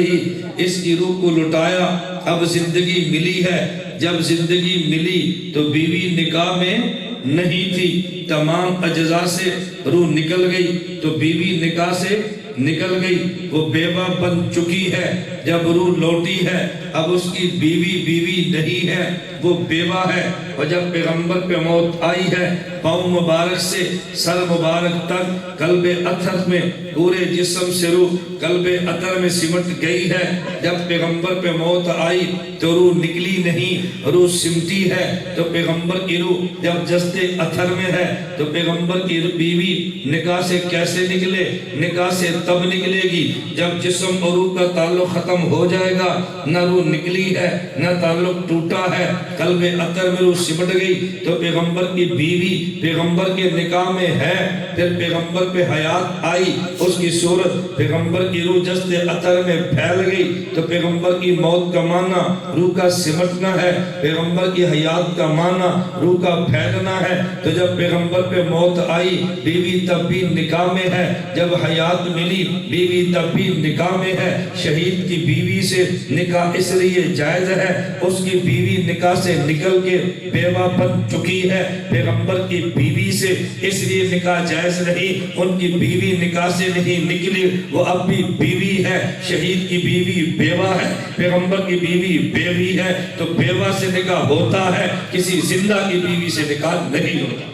S1: اس کی روح کو لٹایا، اب زندگی ملی ہے۔ جب زندگی ملی تو بیوی نکاح میں نہیں تھی، تمام اجزاء سے روح نکل گئی تو بیوی نکاح سے نکل گئی، وہ بیوہ بن چکی ہے۔ جب روح لوٹی ہے اب اس کی بیوی نہیں ہے، وہ بیوہ ہے۔ اور جب پیغمبر پہ موت آئی ہے، پاؤں مبارک سے سر مبارک تک قلب اطہر میں پورے جسم سے روح قلب اطہر میں سمٹ گئی ہے۔ جب پیغمبر پہ موت آئی تو روح نکلی نہیں، روح سمٹی ہے۔ تو پیغمبر کی روح جب جسد اطہر میں ہے تو پیغمبر کی بیوی نکاح سے کیسے نکلے؟ نکاح سے تب نکلے گی جب جسم اور روح کا تعلق ختم ہو جائے گا، نہ روح نکلی ہے نہ تعلق ٹوٹا ہے، قلب اطہر میں روح سمٹ گئی تو پیغمبر کی بیوی پیغمبر کے نکاح میں ہے۔ پھر پیغمبر پہ حیات آئی، اس کی صورت پیغمبر کی روح جسد اطہر میں پھیل گئی تو پیغمبر کی موت کا معنی روح کا سمٹنا ہے، پیغمبر کی حیات کا معنی روح کا پھیلنا ہے۔ تو جب پیغمبر پہ موت آئی بیوی تب بھی نکاح میں ہے، جب حیات ملی بیوی تب بھی نکاح میں ہے۔ شہید کی بیوی سے نکاح اس لیے جائز ہے، اس کی بیوی نکاح سے نکل کے بیوہ بن چکی ہے۔ پیغمبر کی بیوی سے اس لیے نکاح جائز نہیں، ان کی بیوی نکاح سے نہیں نکلی، وہ اب بھی بیوی ہے۔ شہید کی بیوی بیوہ ہے، پیغمبر کی بیوی بیوی ہے، تو بیوہ سے نکاح ہوتا ہے، کسی زندہ کی بیوی سے نکاح نہیں ہوتا۔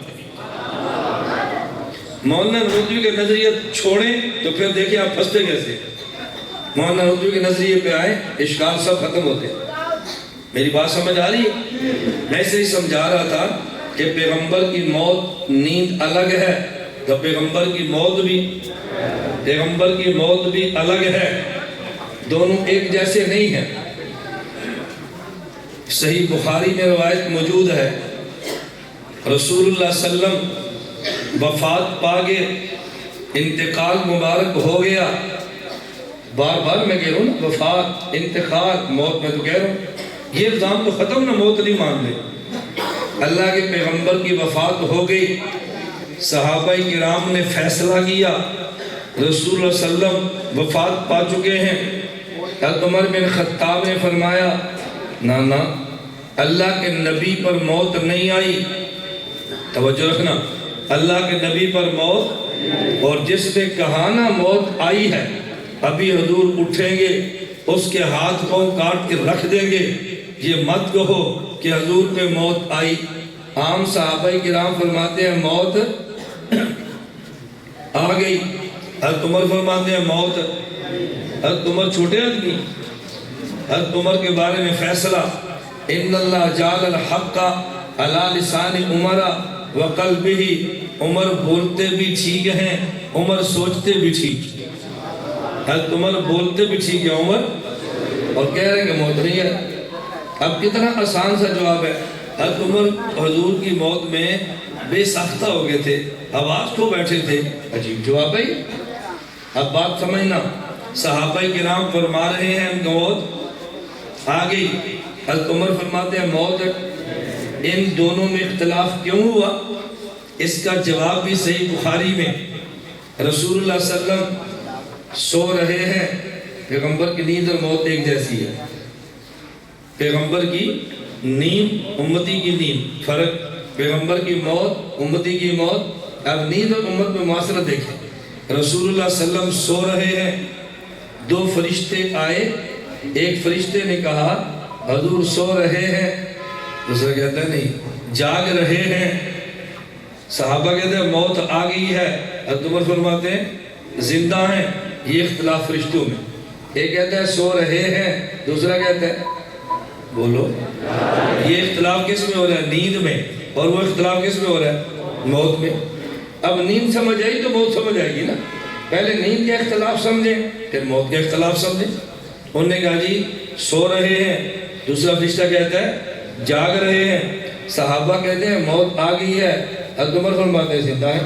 S1: مولانا نورالدین کے نظریہ چھوڑیں تو پھر دیکھیں آپ پھنستے کیسے۔ مولانا نورالدین کے نظریے پہ آئے، اشکال سب ختم ہوتے۔ میری بات سمجھ آ رہی ہے؟ میں اسے ہی سمجھا رہا تھا کہ پیغمبر کی موت نیند الگ ہے تو پیغمبر کی موت بھی الگ ہے، دونوں ایک جیسے نہیں ہیں۔ صحیح بخاری میں روایت موجود ہے، رسول اللہ صلی اللہ علیہ وسلم وفات پاگے، انتقال مبارک ہو گیا۔ بار بار میں کہہ رہا ہوں نا، وفات، انتقال، موت، میں تو کہہ رہا ہوں یہ الزام تو ختم نہ، موت نہیں مان لے۔ اللہ کے پیغمبر کی وفات ہو گئی، صحابہ کرام نے فیصلہ کیا، رسول اللہ صلی اللہ علیہ وسلم وفات پا چکے ہیں۔ حضرت عمر بن خطاب نے فرمایا نہ اللہ کے نبی پر موت نہیں آئی، توجہ رکھنا، اللہ کے نبی پر موت، اور جس نے کہا نا موت آئی ہے، ابھی حضور اٹھیں گے، اس کے ہاتھ پاؤں کاٹ کے رکھ دیں گے، یہ مت کہو کہ حضور پہ موت آئی۔ عام صحابہ کرام فرماتے ہیں موت آ گئی، حضرت عمر فرماتے ہیں موت، حضرت عمر چھوٹے آدمی، حضرت عمر کے بارے میں فیصلہ، ان اللہ جعل الحق علی لسان عمر وقلبہ، عمر بولتے بھی ٹھیک ہیں، عمر سوچتے بھی ٹھیک۔ حضرت عمر بولتے بھی ٹھیک ہے عمر، اور کہہ رہے ہیں کہ موت نہیں ہے۔ اب کتنا آسان سا جواب ہے۔ حضرت عمر حضور کی موت میں بے ساختہ ہو گئے تھے، آواز کو بیٹھے تھے، عجیب جواب ہے۔ اب بات سمجھنا، صحابہ کرام فرما رہے ہیں موت آ گئی، حضرت عمر فرماتے ہیں موت، ان دونوں میں اختلاف کیوں ہوا؟ اس کا جواب بھی صحیح بخاری میں، رسول اللہ صلی اللہ علیہ وسلم سو رہے ہیں، پیغمبر کی نیند اور موت ایک جیسی ہے، پیغمبر کی نیند امتی کی نیند فرق، پیغمبر کی موت امتی کی موت۔ اب نیند اور امت میں معاصرت دیکھیں، رسول اللہ صلی اللہ علیہ وسلم سو رہے ہیں، دو فرشتے آئے، ایک فرشتے نے کہا حضور سو رہے ہیں، دوسرا کہتا ہے نہیں جاگ رہے ہیں۔ صحابہ کہتے ہیں موت آ گئی ہے، حضرت عمر فرماتے ہیں زندہ ہیں۔ یہ اختلاف فرشتوں میں، ایک کہتا ہے سو رہے ہیں، دوسرا کہتا ہے بولو، یہ اختلاف کس میں ہو رہا ہے؟ نیند میں، اور وہ اختلاف کس میں ہو رہا ہے؟ موت میں۔ اب نیند سمجھ آئی تو موت سمجھ آئے گی نا، پہلے نیند کے اختلاف سمجھیں پھر موت کے اختلاف سمجھیں۔ انہوں نے کہا جی سو رہے ہیں، دوسرا فرشتہ کہتا ہے جاگ رہے ہیں، صحابہ کہتے ہیں موت آ گئی ہے، حضرت عمر فرماتے ہیں زندہ ہے۔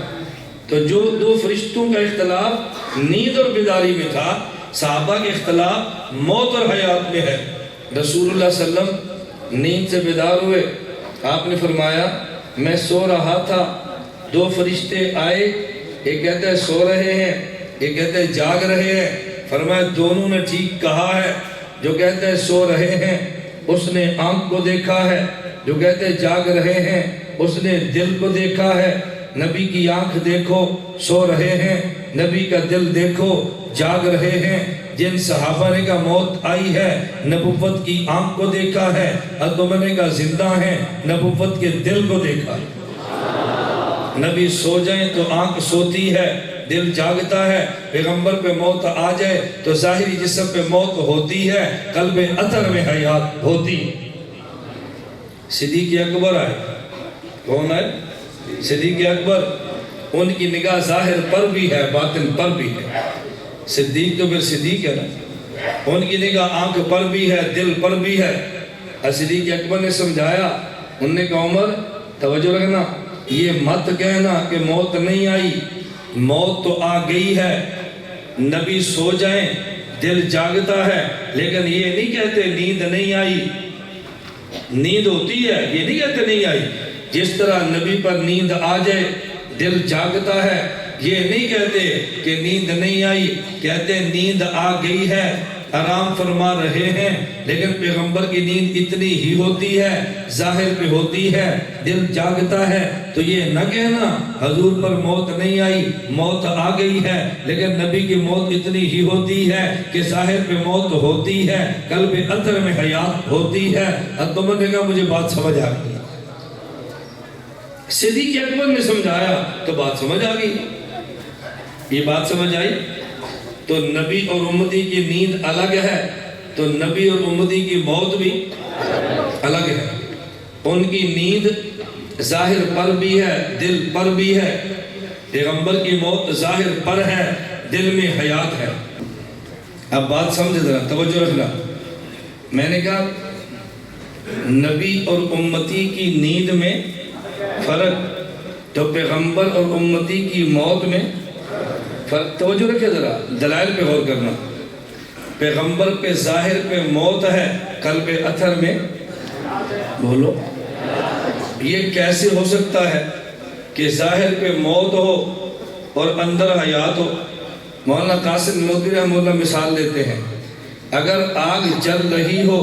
S1: تو جو دو فرشتوں کا اختلاف نیند اور بیداری میں تھا، صحابہ کے اختلاف موت اور حیات میں ہے۔ رسول اللہ صلی اللہ علیہ وسلم نیند سے بیدار ہوئے، آپ نے فرمایا میں سو رہا تھا، دو فرشتے آئے، ایک کہتے ہیں سو رہے ہیں، ایک کہتے ہیں جاگ رہے ہیں۔ فرمایا دونوں نے ٹھیک کہا ہے، جو کہتے ہیں سو رہے ہیں اس نے آنکھ کو دیکھا ہے، جو کہتے ہیں جاگ رہے ہیں اس نے دل کو دیکھا ہے۔ نبی کی آنکھ دیکھو سو رہے ہیں، نبی کا دل دیکھو جاگ رہے ہیں۔ جن صحابہ نے کہا موت آئی ہے، نبوت کی آنکھ کو دیکھا ہے، حضرت عمر نے کہا زندہ ہیں، نبوت کے دل کو دیکھا ہے۔ نبی سو جائیں تو آنکھ سوتی ہے، دل جاگتا ہے۔ پیغمبر پہ موت آ جائے تو ظاہری جسم پہ موت ہوتی ہے، قلب اطہر میں حیات ہوتی۔ صدیق اکبر آئے، کون آئے؟ صدیق اکبر، ان کی نگاہ ظاہر پر بھی ہے باطن پر بھی ہے۔ صدیق تو پھر صدیق ہے نا، ان کی نگاہ آنکھ پر بھی ہے دل پر بھی ہے۔ صدیق اکبر نے سمجھایا، انہوں نے کہا عمر توجہ رکھنا، یہ مت کہنا کہ موت نہیں آئی، موت تو آ گئی ہے۔ نبی سو جائیں دل جاگتا ہے، لیکن یہ نہیں کہتے نیند نہیں آئی، نیند ہوتی ہے، یہ نہیں کہتے نہیں آئی۔ جس طرح نبی پر نیند آ جائے دل جاگتا ہے، یہ نہیں کہتے کہ نیند نہیں آئی، کہتے نیند آ گئی ہے، آرام فرما رہے ہیں۔ لیکن پیغمبر کی نیند اتنی ہی ہوتی ہے، ظاہر پہ ہوتی ہے، دل جاگتا ہے۔ تو یہ نہ کہنا حضور پر موت نہیں آئی، موت آ گئی ہے، لیکن نبی کی موت اتنی ہی ہوتی ہے کہ ظاہر پہ موت ہوتی ہے، قلب اطہر میں حیات ہوتی ہے۔ حضرت عمر نے کہا مجھے بات سمجھ آ گئی۔ صدیق اکبر نے سمجھایا تو بات سمجھ آ گئی۔ یہ بات سمجھ آئی تو نبی اور امتی کی نیند الگ ہے، تو نبی اور امتی کی موت بھی الگ ہے۔ ان کی نیند ظاہر پر بھی ہے دل پر بھی ہے، پیغمبر کی موت ظاہر پر ہے دل میں حیات ہے۔ اب بات سمجھ ذرا توجہ رکھنا، میں نے کہا نبی اور امتی کی نیند میں فرق، تو پیغمبر اور امتی کی موت میں فرق۔ توجہ رکھے ذرا، دلائل پہ غور کرنا۔ پیغمبر پہ ظاہر پہ موت ہے، قلب اطہر میں بولو یہ کیسے ہو سکتا ہے کہ ظاہر پہ موت ہو اور اندر حیات ہو؟ مولانا قاسم نانوتوی رحمہ اللہ مثال دیتے ہیں، اگر آگ جل رہی ہو،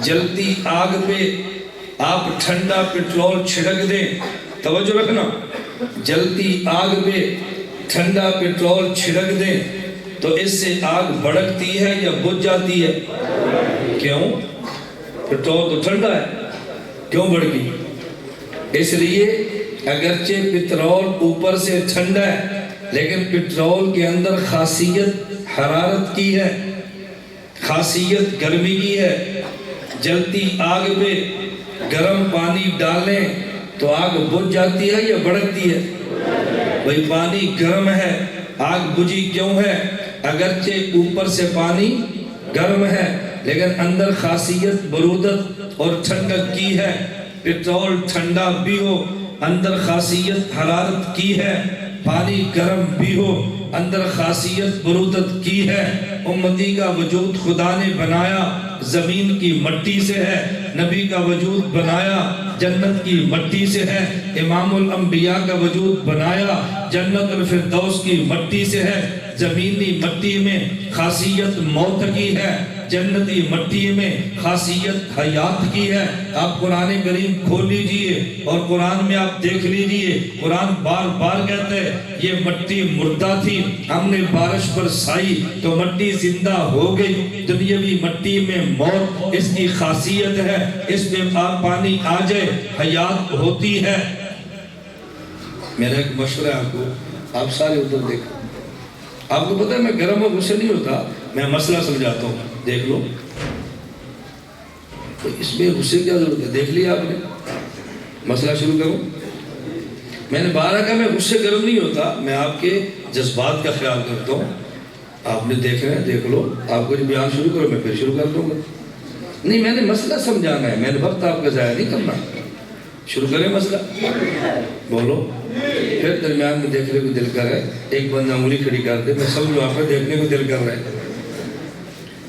S1: جلتی آگ پہ آپ ٹھنڈا پیٹرول چھڑک دیں، توجہ رکھنا، جلتی آگ پہ ٹھنڈا پیٹرول چھڑک دیں تو اس سے آگ بھڑکتی ہے یا بجھ جاتی ہے؟ کیوں؟ پیٹرول تو ٹھنڈا ہے، کیوں بھڑکی؟ اس لیے اگرچہ پیٹرول اوپر سے ٹھنڈا ہے، لیکن پیٹرول کے اندر خاصیت حرارت کی ہے، خاصیت گرمی کی ہے۔ جلتی آگ پہ گرم پانی ڈالیں تو آگ بجھ جاتی ہے یا بھڑکتی ہے؟ بھئی پانی گرم ہے، آگ بجھی کیوں ہے؟ اگرچہ اوپر سے پانی گرم ہے، لیکن اندر خاصیت برودت اور ٹھنڈک کی ہے۔ پیٹرول ٹھنڈا بھی ہو، اندر خاصیت حرارت کی ہے، پانی گرم بھی ہو، اندر خاصیت برودت کی ہے۔ امتی کا وجود خدا نے بنایا زمین کی مٹی سے ہے، نبی کا وجود بنایا جنت کی مٹی سے ہے، امام الانبیاء کا وجود بنایا جنت الفردوس کی مٹی سے ہے۔ زمینی مٹی میں خاصیت موت کی ہے، جنتی مٹی میں خاصیت حیات کی ہے۔ آپ قرآن کریم کھول لیجئے اور قرآن میں آپ دیکھ لیجئے، قرآن بار بار کہتا ہے یہ مٹی مردہ تھی، ہم نے بارش برسائی تو مٹی زندہ ہو گئی۔ دنیاوی مٹی میں موت اس کی خاصیت ہے، اس میں پانی آ جائے حیات ہوتی ہے۔ میرا ایک مشورہ ہے آپ کو، آپ سارے ادھر دیکھو، آپ کو پتہ ہے میں گرم اور غصے نہیں ہوتا، میں مسئلہ سمجھاتا ہوں، دیکھ لو۔ تو اس میں غصے کیا ضرورت ہے؟ دیکھ لیا آپ نے، مسئلہ شروع کروں۔ میں نے بارہ کہا میں غصے گرم نہیں ہوتا، میں آپ کے جذبات کا خیال کرتا ہوں۔ آپ نے دیکھ رہے ہیں دیکھ لو، آپ کو جو بیان شروع کرو میں پھر شروع کر دوں گا. نہیں، میں نے مسئلہ سمجھانا ہے، میں نے وقت آپ کا ضائع نہیں کرنا. شروع کریں مسئلہ، بولو. پھر درمیان میں دیکھنے کو دل کر رہا ہے، ایک بندہ انگلی کھڑی کر دے، میں سمجھوں آپ کو دیکھنے کو دل کر رہا ہے.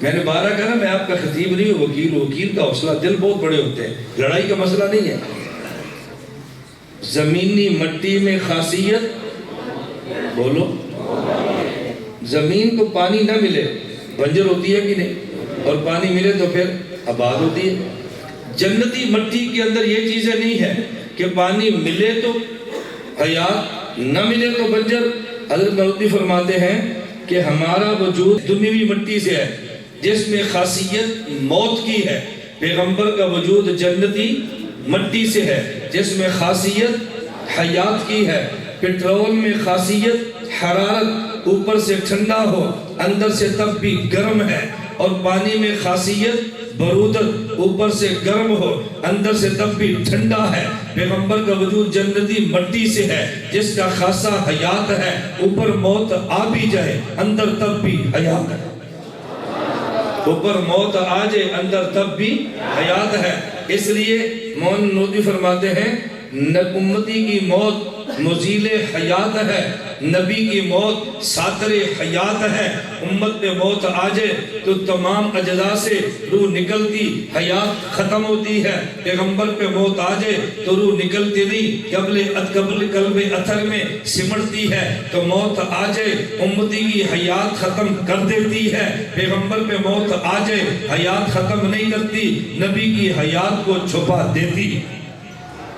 S1: میں نے 12 کہا میں آپ کا خطیب نہیں ہوں، وکیل کا حوصلہ دل بہت بڑے ہوتے ہیں. لڑائی کا مسئلہ نہیں ہے. زمینی مٹی میں خاصیت، بولو. زمین کو پانی نہ ملے بنجر ہوتی ہے کہ نہیں، اور پانی ملے تو پھر آباد ہوتی ہے. جنتی مٹی کے اندر یہ چیزیں نہیں ہیں کہ پانی ملے تو حیات، نہ ملے تو بنجر. حضرت مروتی فرماتے ہیں کہ ہمارا وجود دنیوی مٹی سے ہے جس میں خاصیت موت کی ہے. پیغمبر کا وجود جنتی مٹی سے ہے جس میں خاصیت حیات کی ہے. پٹرول میں خاصیت حرارت، اوپر سے ٹھنڈا ہو اندر سے تب بھی گرم ہے، اور پانی میں خاصیت برودت، اوپر سے گرم ہو اندر سے تب بھی ٹھنڈا ہے. پیغمبر کا وجود جنتی مٹی سے ہے جس کا خاصہ حیات ہے، اوپر موت آ بھی جائے اندر تب بھی حیات ہے. اوپر موت آ جائے اندر تب بھی حیات ہے. اس لیے مولانا نودی فرماتے ہیں امتی کی موت مزیل حیات ہے، نبی کی موت ساتر حیات ہے. امت پہ موت آ جائے تو تمام اجزاء سے روح نکلتی، حیات ختم ہوتی ہے. پیغمبر پہ موت آ جائے تو روح نکلتی نہیں، قبل قلب اتھر میں سمٹتی ہے. تو موت آ جائے امتی کی حیات ختم کر دیتی ہے. پیغمبر پہ موت آ جائے حیات ختم نہیں کرتی، نبی کی حیات کو چھپا دیتی.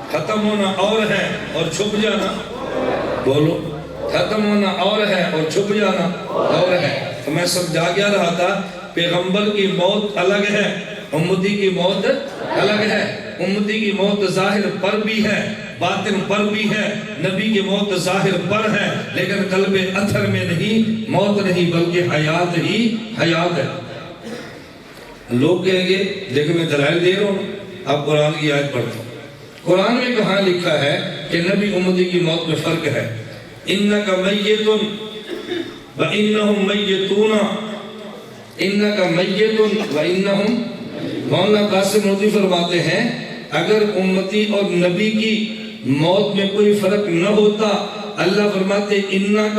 S1: ختم ہونا اور ہے اور چھپ جانا، بولو. ختم ہونا اور ہے اور چھپ جانا اور ہے. تو میں سمجھا کیا رہا تھا، پیغمبر کی موت الگ ہے، امتی کی موت الگ ہے. امتی کی موت ظاہر پر بھی ہے باطن پر بھی ہے. نبی کی موت ظاہر پر ہے لیکن قلب اتھر میں نہیں، موت نہیں بلکہ حیات ہی حیات ہے. لوگ کہیں گے دیکھیں میں دلائل دے رہا ہوں، آپ قرآن کی آیت پڑھتا ہوں. قرآن میں کہاں لکھا ہے کہ نبی امتی کی موت میں فرق ہے؟ اِنَّكَ مَيِّتٌ وَإِنَّهُمْ مَيِّتُونَ، اِنَّكَ مَيِّتٌ وَإِنَّهُمْ. مولانا قاسم نودی فرماتے ہیں اگر امتی اور نبی کی موت میں کوئی فرق نہ ہوتا، اللہ فرماتے اِنَّكَ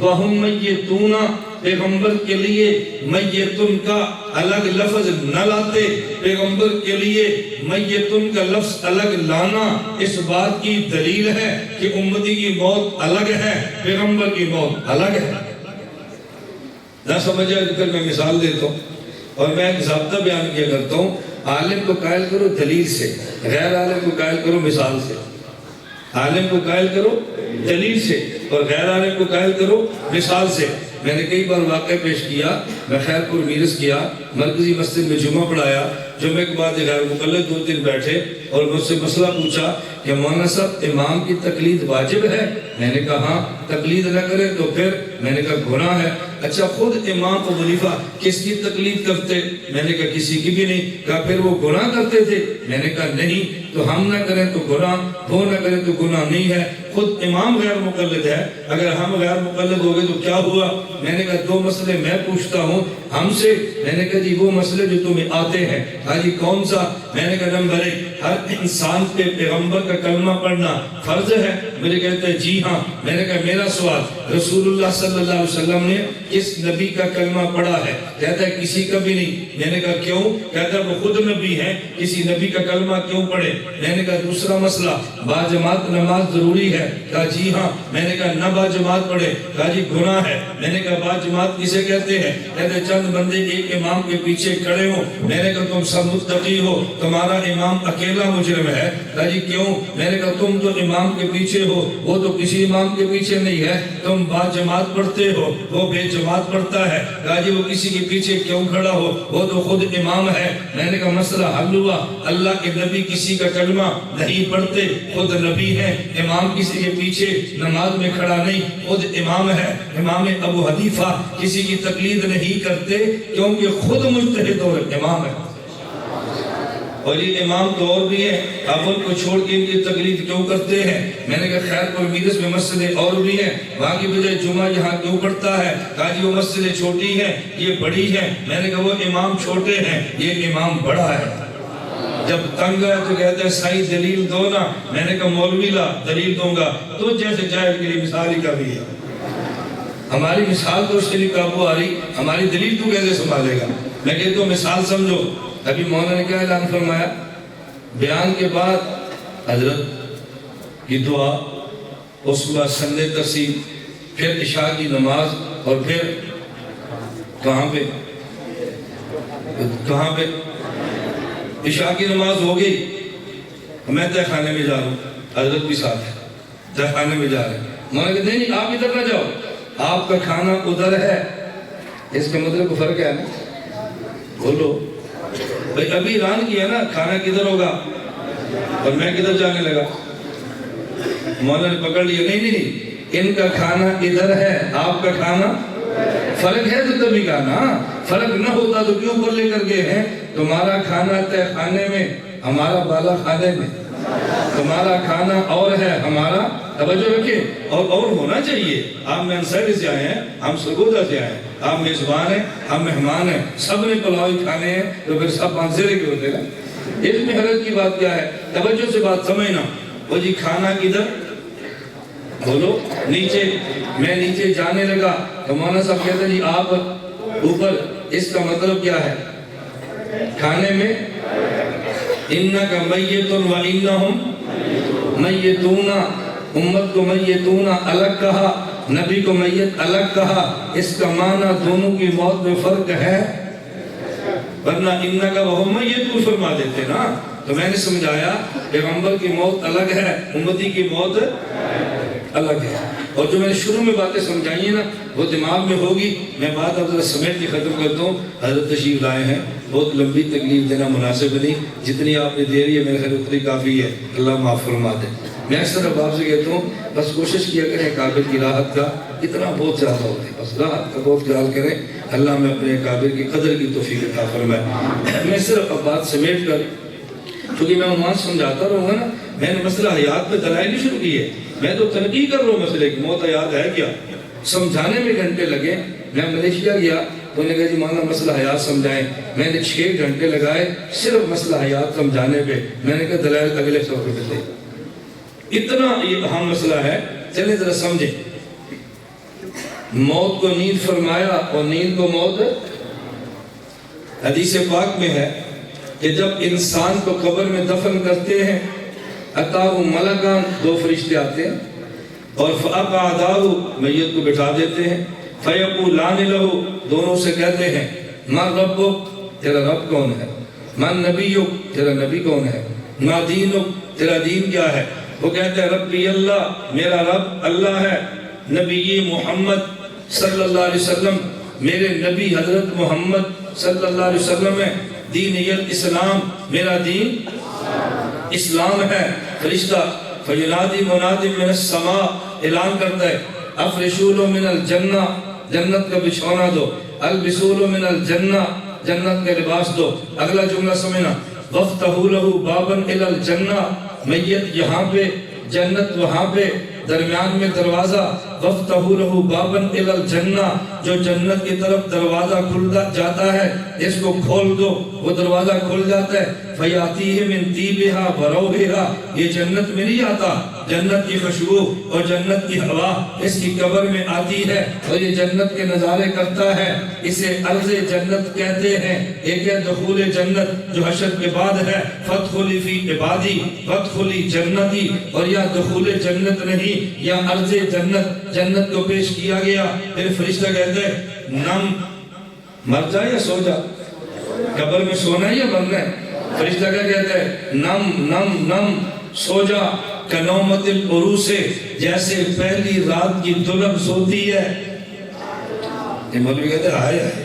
S1: وَهُمْ مَيِّتُونَ، پیغمبر کے لیے میتن کا الگ لفظ نہ لاتے. پیغمبر کے لیے میتن کا لفظ الگ لانا اس بات کی دلیل ہے کہ امتی کی موت الگ ہے، پیغمبر کی موت الگ ہے. نہ سمجھا تو پھر میں مثال دیتا ہوں اور میں ایک ضابطہ بیان کیا کرتا ہوں. عالم کو قائل کرو دلیل سے، غیر عالم کو قائل کرو مثال سے. عالم کو قائل کرو دلیل سے اور غیر عالم کو قائل کرو مثال سے. میں نے کئی بار واقعہ پیش کیا. میں خیر پور میرس کیا، مرکزی مسجد میں جمعہ پڑھایا. جمعے کے بعد غیر مقلد 2 دن بیٹھے اور مجھ سے مسئلہ پوچھا کہ مولانا صاحب امام کی تقلید واجب ہے؟ میں نے کہا ہاں. تقلید نہ کرے تو پھر؟ میں نے کہا گناہ ہے. اچھا خود امام ابو حنیفہ کس کی تقلید کرتے؟ میں نے کہا کسی کی بھی نہیں. کہا پھر وہ گناہ کرتے تھے؟ میں نے کہا نہیں. تو ہم نہ کریں تو گناہ، وہ نہ کریں تو گناہ نہیں ہے. خود امام غیر مقلد ہے، اگر ہم غیر مقلد ہو گئے تو کیا ہوا؟ میں نے کہا 2 مسئلے میں پوچھتا ہوں ہم سے. میں نے کہا جی وہ مسئلے جو تمہیں آتے ہیں. کہا جی کون سا؟ میں نے کہا نمبر 1 ہر انسان پہ پیغمبر کا کلمہ پڑھنا فرض ہے. مجھے کہتے ہیں جی ہاں. میں نے کہا میرا سوال، رسول اللہ صلی اللہ علیہ وسلم نے کس نبی کا کلمہ پڑھا ہے؟ کہتا ہے کسی کا بھی نہیں. میں نے کہا کیوں؟ کہتا ہے وہ خود نبی ہیں، کسی نبی کا کلمہ کیوں پڑھے؟ میں نے کہا دوسرا مسئلہ، باجماعت نماز ضروری ہے؟ کہا جی ہاں. میں نے کہا نہ باجماعت پڑھے. کہا جی گناہ ہے. میں نے کہا باجماعت کسے کہتے ہیں؟ کہتے چند بندے ایک امام کے پیچھے کھڑے ہوں. میں نے کہا تم سب متقی ہو، تمہارا امام اکیلا مجرم ہے. کہا جی کیوں؟ میں نے کہا تم تو امام کے پیچھے ہو، وہ تو کسی امام کے پیچھے نہیں ہے. تم باجماعت پڑھتے ہو، وہ بے جماعت پڑھتا ہے. کہا جی وہ کسی کے پیچھے کیوں کھڑا ہو، وہ تو خود امام ہے. میں نے کہا مسئلہ حل ہوا. اللہ کے نبی کسی کا کلمہ نہیں پڑھتے، خود نبی ہیں. امام کسی کے پیچھے نماز میں کھڑا نہیں، خود امام ہے. امام ابو حنیفہ کسی کی تقلید نہیں کرتے کیونکہ خود مجتہد اور امام ہے. اور یہ امام تو اور بھی ہیں، آپ ان کو چھوڑ کے ان کی تقلید کیوں کرتے ہیں؟ میں نے کہا خیر پر میرس میں مسجدیں اور بھی ہیں، وہاں کی بجائے جمعہ یہاں کیوں پڑتا ہے؟ کہا جی وہ مسجدیں چھوٹی ہیں، یہ بڑی ہیں۔ میں نے کہا وہ امام چھوٹے ہیں، یہ امام بڑا ہے۔ جب تنگ ہے تو کہتے ہیں صحیح دلیل دو نا، میں نے کہا مولوی لا دلیل دوں گا، تو جیسے جاہل کے لیے مثال ہی کافی ہے۔ ہماری مثال تو اس کے لیے قابو آ رہی، ہماری دلیل تو کیسے سنبھالے گا؟ میں کہتا ہوں مثال سمجھو۔ ابھی مولانا نے کیا اعلان فرمایا؟ بیان کے بعد حضرت کی دعا، اس کے بعد سندے تقسیم، پھر عشاء کی نماز، اور پھر کہاں پہ عشاء کی نماز ہو گئی، میں تہ خانے میں جا رہا ہوں، حضرت بھی ساتھ ہے، تہ خانے میں جا رہے ہیں۔ مولانا کہتے ہیں نہیں آپ ادھر نہ جاؤ، آپ کا کھانا ادھر ہے۔ اس کا مطلب کو فرق ہے نا؟ بولو بھئی ابھی اعلان کیا نا کھانا کدھر ہوگا، اور میں کدھر جانے لگا؟ مولانا نے پکڑ لیا، نہیں ان کا کھانا ادھر ہے، آپ کا کھانا فرق ہے تو تبھی کہا نا، فرق نہ ہوتا تو کیوں پر لے کر گئے ہیں؟ تمہارا کھانا تہ خانے میں، ہمارا بالا خانے میں، تمہارا کھانا اور ہے، ہمارا توجہ رکھے اور ہونا چاہیے۔ آپ مینسائڈ سے آئے ہیں، ہم سرگودا سے آئے ہیں، آپ میزبان ہیں، ہم مہمان ہیں، سب نے پلاوی کھانے ہیں، تو پھر سب منظرے کے ہوتے ہیں۔ اس میں حضرت کی بات کیا ہے؟ توجہ سے بات سمجھنا۔ وہ جی کھانا کدھر؟ بولو نیچے۔ میں نیچے جانے لگا تو مولانا صاحب کہتے ہیں جی آپ اوپر۔ اس کا مطلب کیا ہے؟ کھانے میں انکا میتون و انہم میتون، امت کو میتون الگ کہا، نبی کو میت الگ کہا، اس کا معنی دونوں کی موت میں فرق ہے، ورنہ انکا وہ میتون فرما دیتے نا۔ تو میں نے سمجھایا پیغمبر کی موت الگ ہے، امتی کی موت الگ ہے۔ اور جو میں نے شروع میں باتیں سمجھائی ہیں نا وہ دماغ میں ہوگی۔ میں بات اب ذرا سمیٹ کے ختم کرتا ہوں۔ حضرت تشریف لائے ہیں، بہت لمبی تکلیف دینا مناسب نہیں، جتنی آپ نے دے رہی ہے میرے خیال اتنی کافی ہے، اللہ معاف فرما دے۔ میں اکثر اب آپ سے کہتا ہوں بس کوشش کیا کریں اکابر کی راحت کا، اتنا بہت زیادہ ہوتا ہے، بس راحت کا بہت خیال کریں، اللہ میں اپنے اکابر کی قدر کی توفیق عطا فرمائے۔ میں صرف اب بات سمیٹ کر، کیونکہ میں عنوان سمجھاتا رہوں گا نا، میں نے مسئلہ حیات پہ دلائل نہیں شروع کی ہے، میں تو تنقید کر رہا ہوں مسئلے کی، موت حیات ہے کیا، سمجھانے میں گھنٹے لگے۔ میں ملیشیا گیا تو انہوں نے کہا جی مولانا مسئلہ حیات سمجھائیں، میں نے 6 گھنٹے لگائے صرف مسئلہ حیات سمجھانے پہ۔ میں نے کہا دلائل اگلے صفحے پہ دے، اتنا یہ اہم مسئلہ ہے، چلیں ذرا سمجھیں۔ موت کو نیند فرمایا اور نیند کو موت۔ حدیث پاک میں ہے کہ جب انسان کو قبر میں دفن کرتے ہیں اتاہ ملکان، 2 فرشتے آتے ہیں اور فَأَقْعَدَاهُ میت کو بٹھا دیتے ہیں، فَيَقُولَانِ لَهُ دونوں سے کہتے ہیں مَا رَبُّكَ تیرا رب کون ہے، مَا نَبِيُّكَ تیرا نبی کون ہے، مَا دِينُكَ تیرا دین کیا ہے۔ وہ کہتے ہیں ربی اللہ، میرا رب اللہ ہے، نبی محمد صلی اللہ علیہ وسلم میرے نبی حضرت محمد صلی اللہ علیہ وسلم ہے، دین اسلام میرا دین اسلام ہے۔ فرشتہ فینادی منادی من السماء اعلان کرتا ہے افرشولو من الجنہ، جنت کا بچھونا دو، البسولو من الجنہ، جنت کا لباس دو۔ اگلا جملہ سمجھنا، وَفْتَحُوا لَهُ بَابًا إِلَى الْجَنَّةِ، میت یہاں پہ جنت وہاں پہ، درمیان میں دروازہ، وَفْتَحُوا لَهُ بَابًا إِلَى الْجَنَّةِ، جو جنت کی طرف دروازہ کھل جاتا ہے اس کو کھول دو، وہ دروازہ کھل جاتا ہے۔ فَيَأْتِيهِ مِن طِيبِهَا وَرَوْحِهَا، یہ جنت میں نہیں آتا، جنت کی خوشبو اور جنت کی ہوا اس کی قبر میں آتی ہے اور یہ جنت کے نظارے کرتا ہے، اسے عرض جنت کہتے ہیں۔ ایک ہے دخول جنت جو حشر کے بعد ہے، فَادْخُلِي فِي عِبَادِي وَادْخُلِي جنتی، اور یا دخول جنت نہیں یا عرض جنت، جنت کو پیش کیا گیا۔ پھر فرشتہ کہتے ہیں نم، مر جا یا سو جا، قبر میں سونا ہے یا مرنا ہے؟ فرشتہ کیا کہتا ہے نم نم نم، سو جا، کنومت العروس، جیسے پہلی رات کی دلہن سوتی ہے۔ یہ مولوی کہتے ہیں ہائے ہائے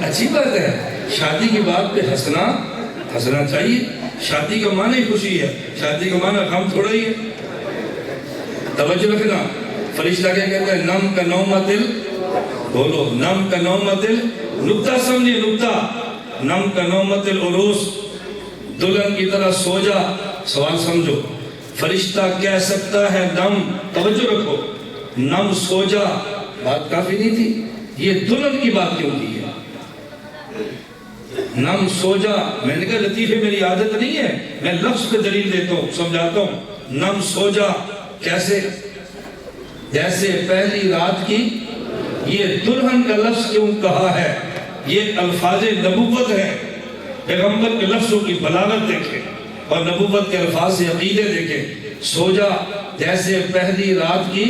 S1: اچھی بات ہے، شادی کی بات پہ ہنسنا چاہیے۔ شادی کا معنی خوشی ہے، شادی کا معنی غم تھوڑا ہی ہے۔ توجہ رکھنا، فرشتہ کیا کہتا ہے نم کا نومت بولو نم کا نومت نکتہ سمجھے، نکتہ نم کا نومت العروس، دلہن کی طرح سو جا. سوال سمجھو، فرشتہ کہہ سکتا ہے نم، توجہ رکھو، نم سو جا، بات کافی نہیں تھی، یہ دلہن کی بات کیوں کی ہے؟ نم سو جا، میں نے کہا لطیفے میری عادت نہیں ہے، میں لفظ پہ دلیل دیتا ہوں، سمجھاتا ہوں. نم سو جا کیسے؟ جیسے پہلی رات کی. یہ دلہن کا لفظ کیوں کہا ہے؟ یہ الفاظ نبوت ہیں. پیغمبر کے لفظوں کی بلاغت دیکھیں اور نبوت کے الفاظ سے عقیدے دیکھیں. سو جا جیسے پہلی رات کی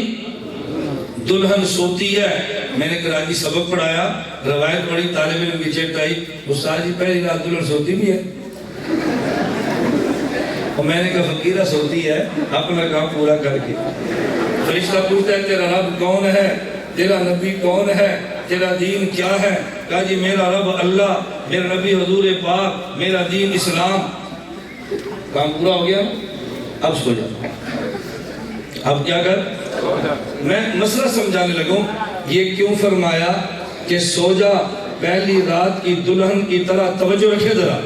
S1: دلہن سوتی ہے. میں نے کراچی سبق پڑھایا، روایت پڑھی، طالب علم کی چیٹ آئی، استاد جی پہلی رات دلہن سوتی بھی ہے. اور میں نے کہا فقیرہ سوتی ہے اپنا کام پورا کر کے. فرشتہ پوچھتا ہے تیرا رب کون ہے، تیرا نبی کون ہے، تیرا دین کیا ہے؟ کہا جی میرا رب اللہ، میرا نبی حضور پاک، میرا دین اسلام. کام پورا ہو گیا، اب سو جا. اب کیا کر؟ میں مسئلہ سمجھانے لگوں. یہ کیوں فرمایا کہ سو جا پہلی رات کی دلہن کی طرح؟ توجہ رکھے ذرا،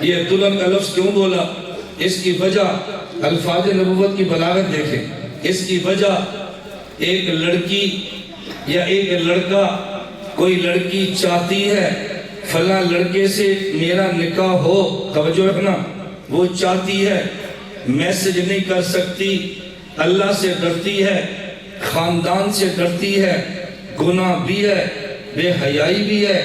S1: یہ دلہن کا لفظ کیوں بولا؟ اس کی وجہ الفاظ نبوت کی بلاغت دیکھیں. اس کی وجہ ایک لڑکی یا ایک لڑکا، کوئی لڑکی چاہتی ہے فلاں لڑکے سے میرا نکاح ہو، توجہ رکھنا، وہ چاہتی ہے، میسج نہیں کر سکتی، اللہ سے ڈرتی ہے، خاندان سے ڈرتی ہے، گناہ بھی ہے، بے حیائی بھی ہے،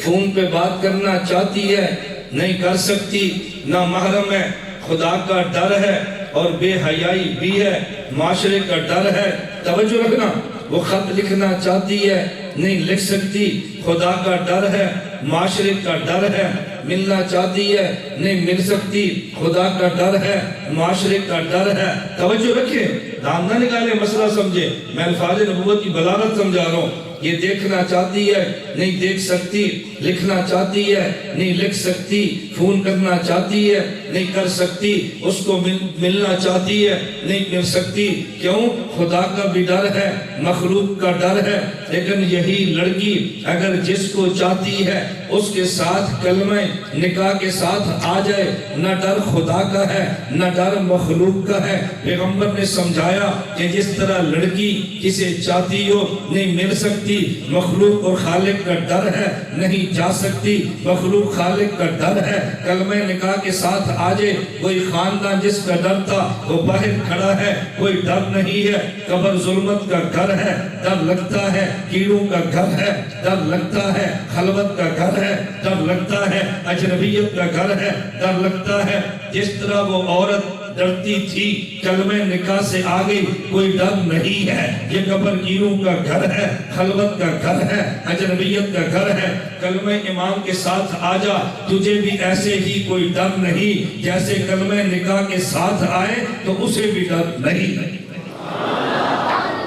S1: فون پہ بات کرنا چاہتی ہے، نہیں کر سکتی، نہ محرم ہے، خدا کا ڈر ہے اور بے حیائی بھی ہے، معاشرے کا ڈر ہے. توجہ رکھنا، وہ خط لکھنا چاہتی ہے، نہیں لکھ سکتی، خدا کا ڈر ہے، معاشرے کا ڈر ہے. ملنا چاہتی ہے، نہیں مل سکتی، خدا کا ڈر ہے، معاشرے کا ڈر ہے. توجہ رکھیں، دام نہ نکالے، مسئلہ سمجھے. میں الفاظ نبوت کی بلاغت سمجھا رہا ہوں. یہ دیکھنا چاہتی ہے، نہیں دیکھ سکتی، لکھنا چاہتی ہے، نہیں لکھ سکتی، فون کرنا چاہتی ہے، نہیں کر سکتی، اس کو ملنا چاہتی ہے، نہیں مل سکتی. کیوں؟ خدا کا بھی ڈر ہے، مخلوق کا ڈر ہے. لیکن یہی لڑکی اگر جس کو چاہتی ہے اس کے ساتھ کلمہ نکاح کے ساتھ آ جائے، نہ ڈر خدا کا ہے نہ ڈر مخلوق کا ہے. پیغمبر نے سمجھایا کہ جس طرح لڑکی کسے چاہتی ہو نہیں مل سکتی، مخلوق اور خالق کا ڈر ہے، نہیں جا سکتی، مخلوق خالق کا ڈر ہے. کلمہ نکاح کے ساتھ آ جائے، کوئی خاندان جس کا ڈر تھا وہ باہر کھڑا ہے، کوئی ڈر نہیں ہے. قبر ظلمت کا گھر ہے، ڈر لگتا ہے، کیڑوں کا گھر ہے، ڈر لگتا ہے، خلوت کا گھر ہے، ڈر لگتا ہے، اجنبیت کا گھر ہے، ڈر لگتا ہے. جس طرح وہ عورت ڈرتی تھی کلمہ نکاح سے آگے، کوئی ڈر نہیں ہے. یہ قبر کیڑوں کا گھر ہے، خلوت کا گھر ہے، اجنبیت کا گھر ہے. کلمہ ایمان کے ساتھ آ جا، تجھے بھی ایسے ہی کوئی ڈر نہیں جیسے کلمہ نکاح کے ساتھ آئے تو اسے بھی ڈر نہیں.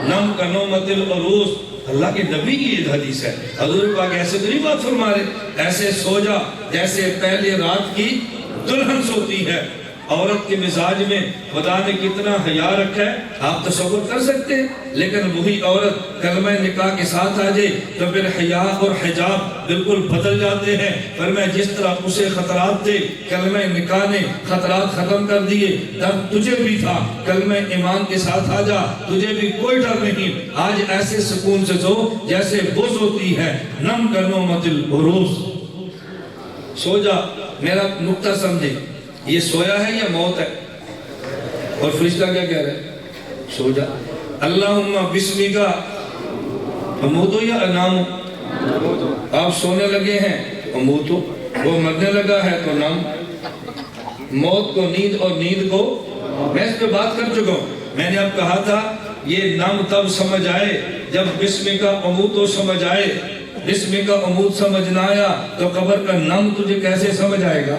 S1: نم کا نومت العروس، اللہ کے نبی کی یہ حدیث ہے. حضور پاک ایسے تو نہیں بات فرما رہے، ایسے سو جا جیسے پہلی رات کی دلہن سوتی ہے. عورت کے مزاج میں خدا نے کتنا حیا رکھا ہے آپ تصور کر سکتے ہیں. لیکن وہی عورت کلمہ نکاح کے ساتھ آ جائے تو پھر حیا اور حجاب بالکل بدل جاتے ہیں. فرمایا جس طرح اسے خطرات تھے کلمہ نکاح نے خطرات ختم کر دیے. ڈر تجھے بھی تھا، کلمہ ایمان کے ساتھ آ جا، تجھے بھی کوئی ڈر نہیں. آج ایسے سکون سے سو جیسے وہ سوتی ہے. نم کا نومت العروس، سو جا. میرا نقطہ سمجھے، یہ سویا ہے یا موت ہے؟ اور فرشتہ کیا کہہ رہے ہیں؟ سو جا. اللہم بسمک اموتو یا انامو؟ آپ سونے لگے ہیں اموتو، وہ مرنے لگا ہے تو نام. موت کو نیند اور نیند کو، میں اس پہ بات کر چکا ہوں. میں نے اب کہا تھا یہ نام تب سمجھ آئے جب بسمک اموتو سمجھ آئے. بسمک اموت سمجھ نہ آیا تو قبر کا نام تجھے کیسے سمجھ آئے گا؟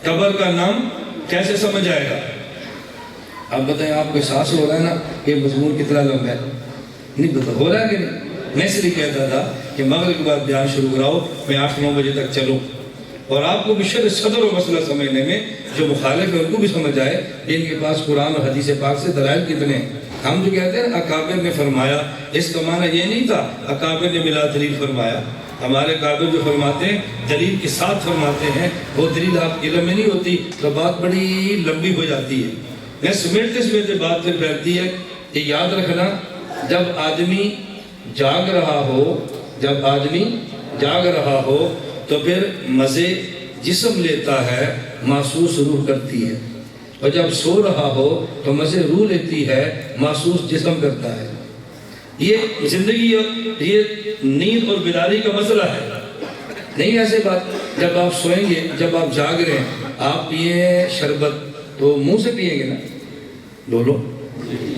S1: قبر کا نام کیسے سمجھ آئے گا؟ اب بتائیں، آپ کو احساس ہو رہا ہے نا کہ مضمون کتنا لمبا ہے؟ نہیں پتہ ہو رہا ہے کہ نہیں؟ میں اس لیے کہتا تھا کہ مغرب کے بعد بیان شروع کراؤ، میں 8-9 بجے تک چلوں اور آپ کو بھی شرح صدر و مسئلہ سمجھنے میں جو مخالف ہے ان کو بھی سمجھ آئے ان کے پاس قرآن اور حدیث پاک سے دلائل کتنے ہیں. ہم جو کہتے ہیں اکابر نے فرمایا، اس کا معنی یہ نہیں تھا اکابر نے بلا دلیل فرمایا۔ ہمارے اکابر جو فرماتے ہیں دلیل کے ساتھ فرماتے ہیں، وہ دلیل آپ علم میں نہیں ہوتی تو بات بڑی لمبی ہو جاتی ہے۔ میں سمیٹتے سمیٹتے بات پھر پھیلتی ہے کہ یاد رکھنا، جب آدمی جاگ رہا ہو تو پھر مزے جسم لیتا ہے، محسوس روح کرتی ہے، اور جب سو رہا ہو تو مزے روح لیتی ہے، محسوس جسم کرتا ہے۔ یہ زندگی، یہ نیند اور بیداری کا مسئلہ ہے، نہیں ایسے بات۔ جب آپ سوئیں گے، جب آپ جاگ رہے ہیں، آپ پیئیں شربت تو منہ سے پیئیں گے نا، لولو،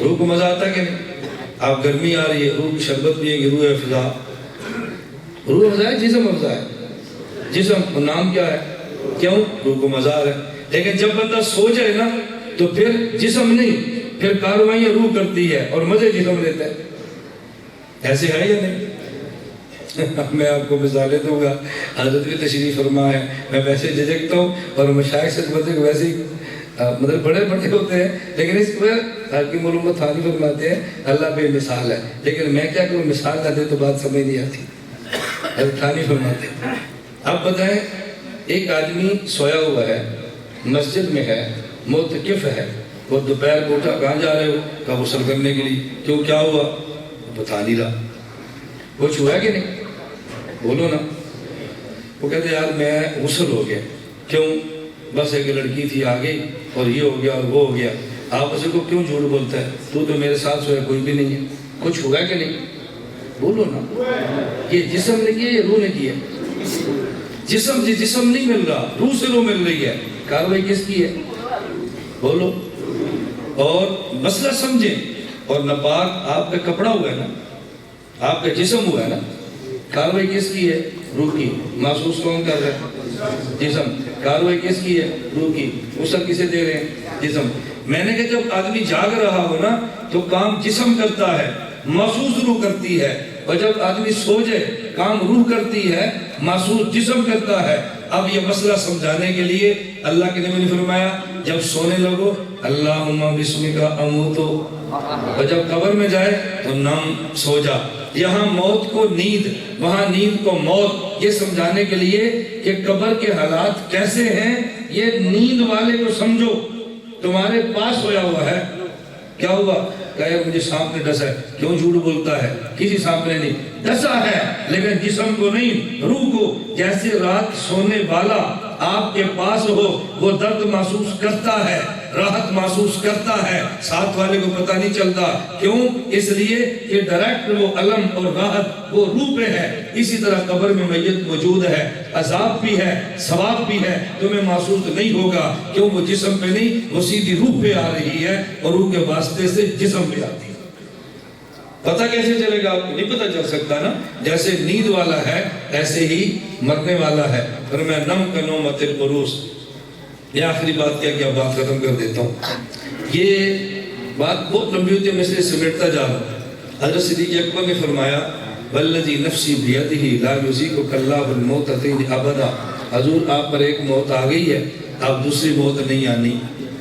S1: روح کو مزہ آتا کہ نہیں؟ آپ گرمی آ رہی ہے، روح کی شربت پیئیں گے، روح افزا، روح افزا ہے، جسم افزا ہے، جسم نام کیا ہے؟ کیوں؟ روح کو مزہ آ رہا ہے۔ لیکن جب بندہ سو جائے نا تو پھر جسم نہیں، پھر کارروائیاں روح کرتی ہے اور مزے جسم لیتا ہے۔ ایسے ہے یا نہیں؟ میں آپ کو مثالیں دوں گا، حضرت بھی تشریف فرما ہے، میں ویسے جھجکتا ہوں اور مشائخ سے بندے کو ویسے ہی مطلب بڑے بڑے ہوتے ہیں، لیکن اس پر حکیم علوم تھانی فرماتے ہیں اللہ بے مثال ہے، لیکن میں کیا کروں، مثال نہ دے تو بات سمجھ نہیں آتی۔ حضرت تھانی فرماتے ہیں، اب بتائیں ایک آدمی سویا ہوا ہے، مسجد میں ہے، معتکف ہے، وہ دوپہر کو اٹھا، کہاں جا رہے ہو؟ کہا غسل کرنے کے لیے۔ کیوں، کیا ہوا؟ بتا نہیں رہا۔ کچھ ہوا کہ نہیں؟ بولو نا۔ وہ کہتے یار میں غسل ہو گیا۔ کیوں؟ بس ایک لڑکی تھی آ گئی اور یہ ہو گیا اور وہ ہو گیا۔ آپ اسے کو کیوں جھوٹ بولتا ہے؟ تو میرے ساتھ سویا کوئی بھی نہیں ہے۔ کچھ ہوا کہ نہیں؟ بولو نا۔ یہ جسم نے کیا یا روح نے کیا؟ جسم نہیں مل رہا، روح سے روح مل رہی ہے۔ کاروائی کس کی ہے؟ بولو۔ اور مسئلہ سمجھیں، اور ناپاک آپ کا کپڑا ہوا ہے نا، آپ کا جسم ہوا ہے نا، کاروائی کس کی ہے؟ روح کی۔ محسوس کون کر رہا ہے؟ جسم۔ کاروائی کس کی ہے؟ روح کی۔ غسل کسے دے رہے ہیں؟ جسم۔ میں نے کہا جب آدمی جاگ رہا ہو نا تو کام جسم کرتا ہے، محسوس روح کرتی ہے، اور جب آدمی سو جائے کام روح کرتی ہے، محسوس جسم کرتا ہے۔ اب یہ مسئلہ سمجھانے کے لیے اللہ کے نبی نے فرمایا جب سونے لگو اللہم بسمک اموتو، اور جب قبر میں جائے تو نام سو جا۔ یہاں موت کو نیند، وہاں نیند کو موت، یہ سمجھانے کے لیے کہ قبر کے حالات کیسے ہیں یہ نیند والے کو سمجھو۔ تمہارے پاس سویا ہوا ہے، کیا ہوا؟ کہا مجھے سانپ نے ڈسا ہے۔ کیوں جھوٹ بولتا ہے؟ کسی سانپ نے نہیں ڈسا ہے، لیکن جسم کو نہیں، روح کو۔ جیسے رات سونے والا آپ کے پاس ہو، وہ درد محسوس کرتا ہے، راحت محسوس کرتا ہے، ساتھ والے کو پتہ نہیں چلتا۔ کیوں؟ اس لیے کہ ڈائریکٹ وہ علم اور راحت وہ روح پہ ہے۔ اسی طرح قبر میں میت موجود ہے، عذاب بھی ہے، ثواب بھی ہے، تمہیں محسوس نہیں ہوگا۔ کیوں؟ وہ جسم پہ نہیں، وہ سیدھی روح پہ آ رہی ہے، اور روح کے واسطے سے جسم پہ آتی ہے۔ پتہ کیسے چلے گا؟ آپ کو نہیں پتہ چل سکتا نا۔ جیسے نیند والا ہے ایسے ہی مرنے والا ہے۔ اور میں نم کا نومت القروس، یہ آخری بات کیا کہ اب بات ختم کر دیتا ہوں۔ یہ بات بہت لمبی ہوتی ہے، میں سے سمیٹتا جا رہا ہوں۔ حضرت صدیق اکبر نے فرمایا والذی نفسی بیدہ لا یذیقک اللہ الموت ابدا۔ حضور آپ پر ایک موت آ گئی ہے، اب دوسری موت نہیں آنی۔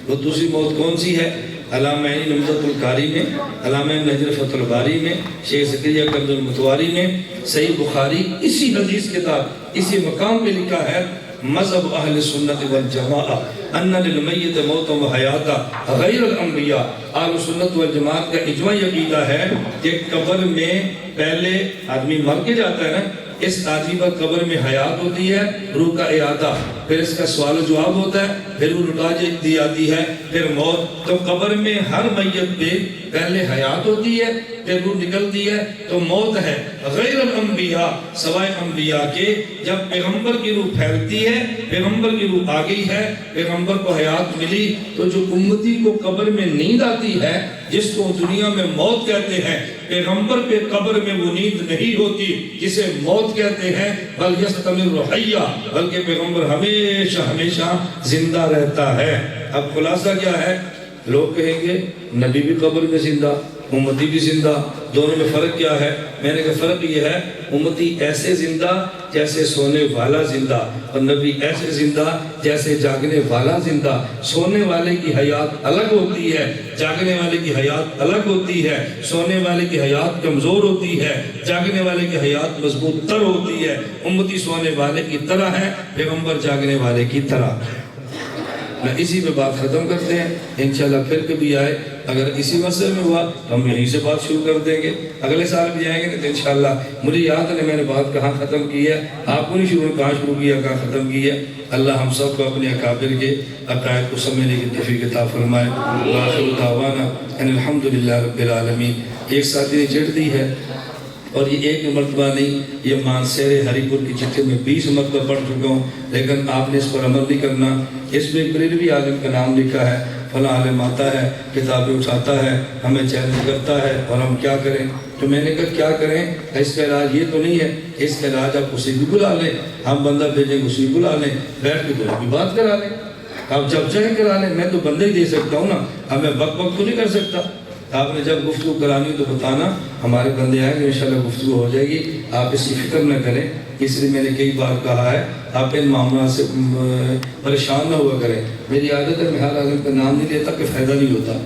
S1: وہ دوسری موت کون سی ہے؟ علامہ نمزت القاری میں، علامہ نجر فتح الباری میں، شیخ زکریا کنز المتواری میں، صحیح بخاری اسی حدیث کتاب اسی مقام پہ لکھا ہے مذہب اہل سنت والجماعہ ان للمیت موت و حیات غیر الانبیاء۔ اہل سنت والجماعت کا اجماعی عقیدہ ہے کہ قبر میں پہلے آدمی مر کے جاتا ہے نا، اس آدمی پر قبر میں حیات ہوتی ہے، روح کا اعادہ، پھر اس کا سوال و جواب ہوتا ہے، پھر روح لٹا دی جاتی ہے، پھر موت۔ تو قبر میں ہر میت پہ پہلے حیات ہوتی ہے، پھر روح نکلتی ہے تو موت ہے۔ غیر الانبیاء، سوائے انبیاء کے، جب پیغمبر کی روح پھیلتی ہے، پیغمبر کی روح آ گئی ہے، پیغمبر کو حیات ملی، تو جو امتی کو قبر میں نیند آتی ہے جس کو دنیا میں موت کہتے ہیں، پیغمبر پہ قبر میں وہ نیند نہیں ہوتی جسے موت کہتے ہیں، بل یستمر حیا، بلکہ پیغمبر ہمیشہ ہمیشہ زندہ رہتا ہے۔ اب خلاصہ کیا ہے؟ لوگ کہیں گے نبی بھی قبر میں زندہ، امتی بھی زندہ، دونوں میں فرق کیا ہے؟ میں نے کہا فرق یہ ہے امتی ایسے زندہ جیسے سونے والا زندہ، اور نبی ایسے زندہ جیسے جاگنے والا زندہ۔ سونے والے کی حیات الگ ہوتی ہے، جاگنے والے کی حیات الگ ہوتی ہے۔ سونے والے کی حیات کمزور ہوتی ہے، جاگنے والے کی حیات مضبوط تر ہوتی ہے۔ امتی سونے والے کی طرح ہے، پیغمبر جاگنے والے کی طرح۔ میں اسی پہ بات ختم کرتے ہیں، انشاءاللہ پھر کبھی آئے، اگر اسی مسئلے میں ہوا ہم یہیں سے بات شروع کر دیں گے، اگلے سال بھی جائیں گے تو انشاءاللہ۔ مجھے یاد ہے میں نے بات کہاں ختم کی ہے، آپ کو نہیں کہاں شروع کیا کہاں ختم کی ہے۔ اللہ ہم سب کو اپنے اکابر کے عقائد کو سمجھنے کی توفیق عطا فرمائے۔ وآخر دعوانا ان الحمدللہ رب العالمین۔ ایک ساتھی نے چڑھ دی ہے، اور یہ ایک مرتبہ نہیں، یہ مانسیر ہری پور کی چٹھی میں 20 مرتبہ پڑھ چکا ہوں، لیکن آپ نے اس پر عمل نہیں کرنا۔ اس میں بریلوی عالم کا نام لکھا ہے، فلاں عالم آتا ہے، کتابیں اٹھاتا ہے، ہمیں چیلنج کرتا ہے، اور ہم کیا کریں؟ تو میں نے کہا کیا کریں؟ اس کا علاج یہ تو نہیں ہے، اس کا علاج آپ اسے بھی بلا لیں، ہم بندہ بھیجیں گے اسے بھی بلا لیں، بیٹھ کے دونوں کی بات کرا لیں، آپ جب چاہیں کرا لیں، میں تو بندے ہی دے سکتا ہوں نا، اب میں بک تو نہیں کر سکتا۔ آپ نے جب گفتگو کرانی تو بتانا، ہمارے بندے آئیں گے انشاءاللہ گفتگو ہو جائے گی، آپ اس کی فکر نہ کریں۔ اس لیے میں نے کئی بار کہا ہے آپ ان معاملات سے پریشان نہ ہوا کریں۔ میری عادت ہے میں ہر آدمی کا نام نہیں لیتا کہ فائدہ نہیں ہوتا۔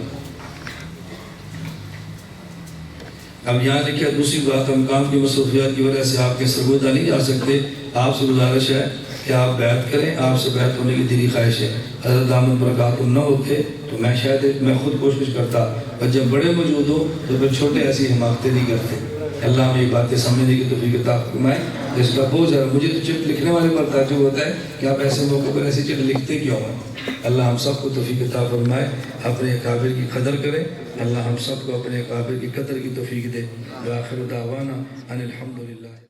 S1: اب یہاں لکھا دوسری بات، ہم کام کی مصروفیات کی وجہ سے آپ کے سرگودا نہیں جا سکتے، آپ سے گزارش ہے کہ آپ بیعت کریں، آپ سے بیعت ہونے کی دلی خواہش ہے۔ حضرت دامن برکاتہم نہ ہوتے تو میں شاید میں خود کوشش کرتا، اور جب بڑے موجود ہو تو پھر چھوٹے ایسی حماقتیں نہیں کرتے۔ اللہ ہمیں یہ باتیں سمجھنے کی توفیق عطا فرمائے۔ اس کا بہت زیادہ مجھے تو چٹ لکھنے والے پر تعجب ہوتا ہے کہ آپ ایسے موقع پر ایسی چٹ لکھتے کیوں ہیں؟ اللہ ہم سب کو توفیق عطا فرمائے، اپنے اکابر کی قدر کریں، اللہ ہم سب کو اپنے اکابر کی قدر کی توفیق دے۔ وآخر دعوانا ان الحمدللہ۔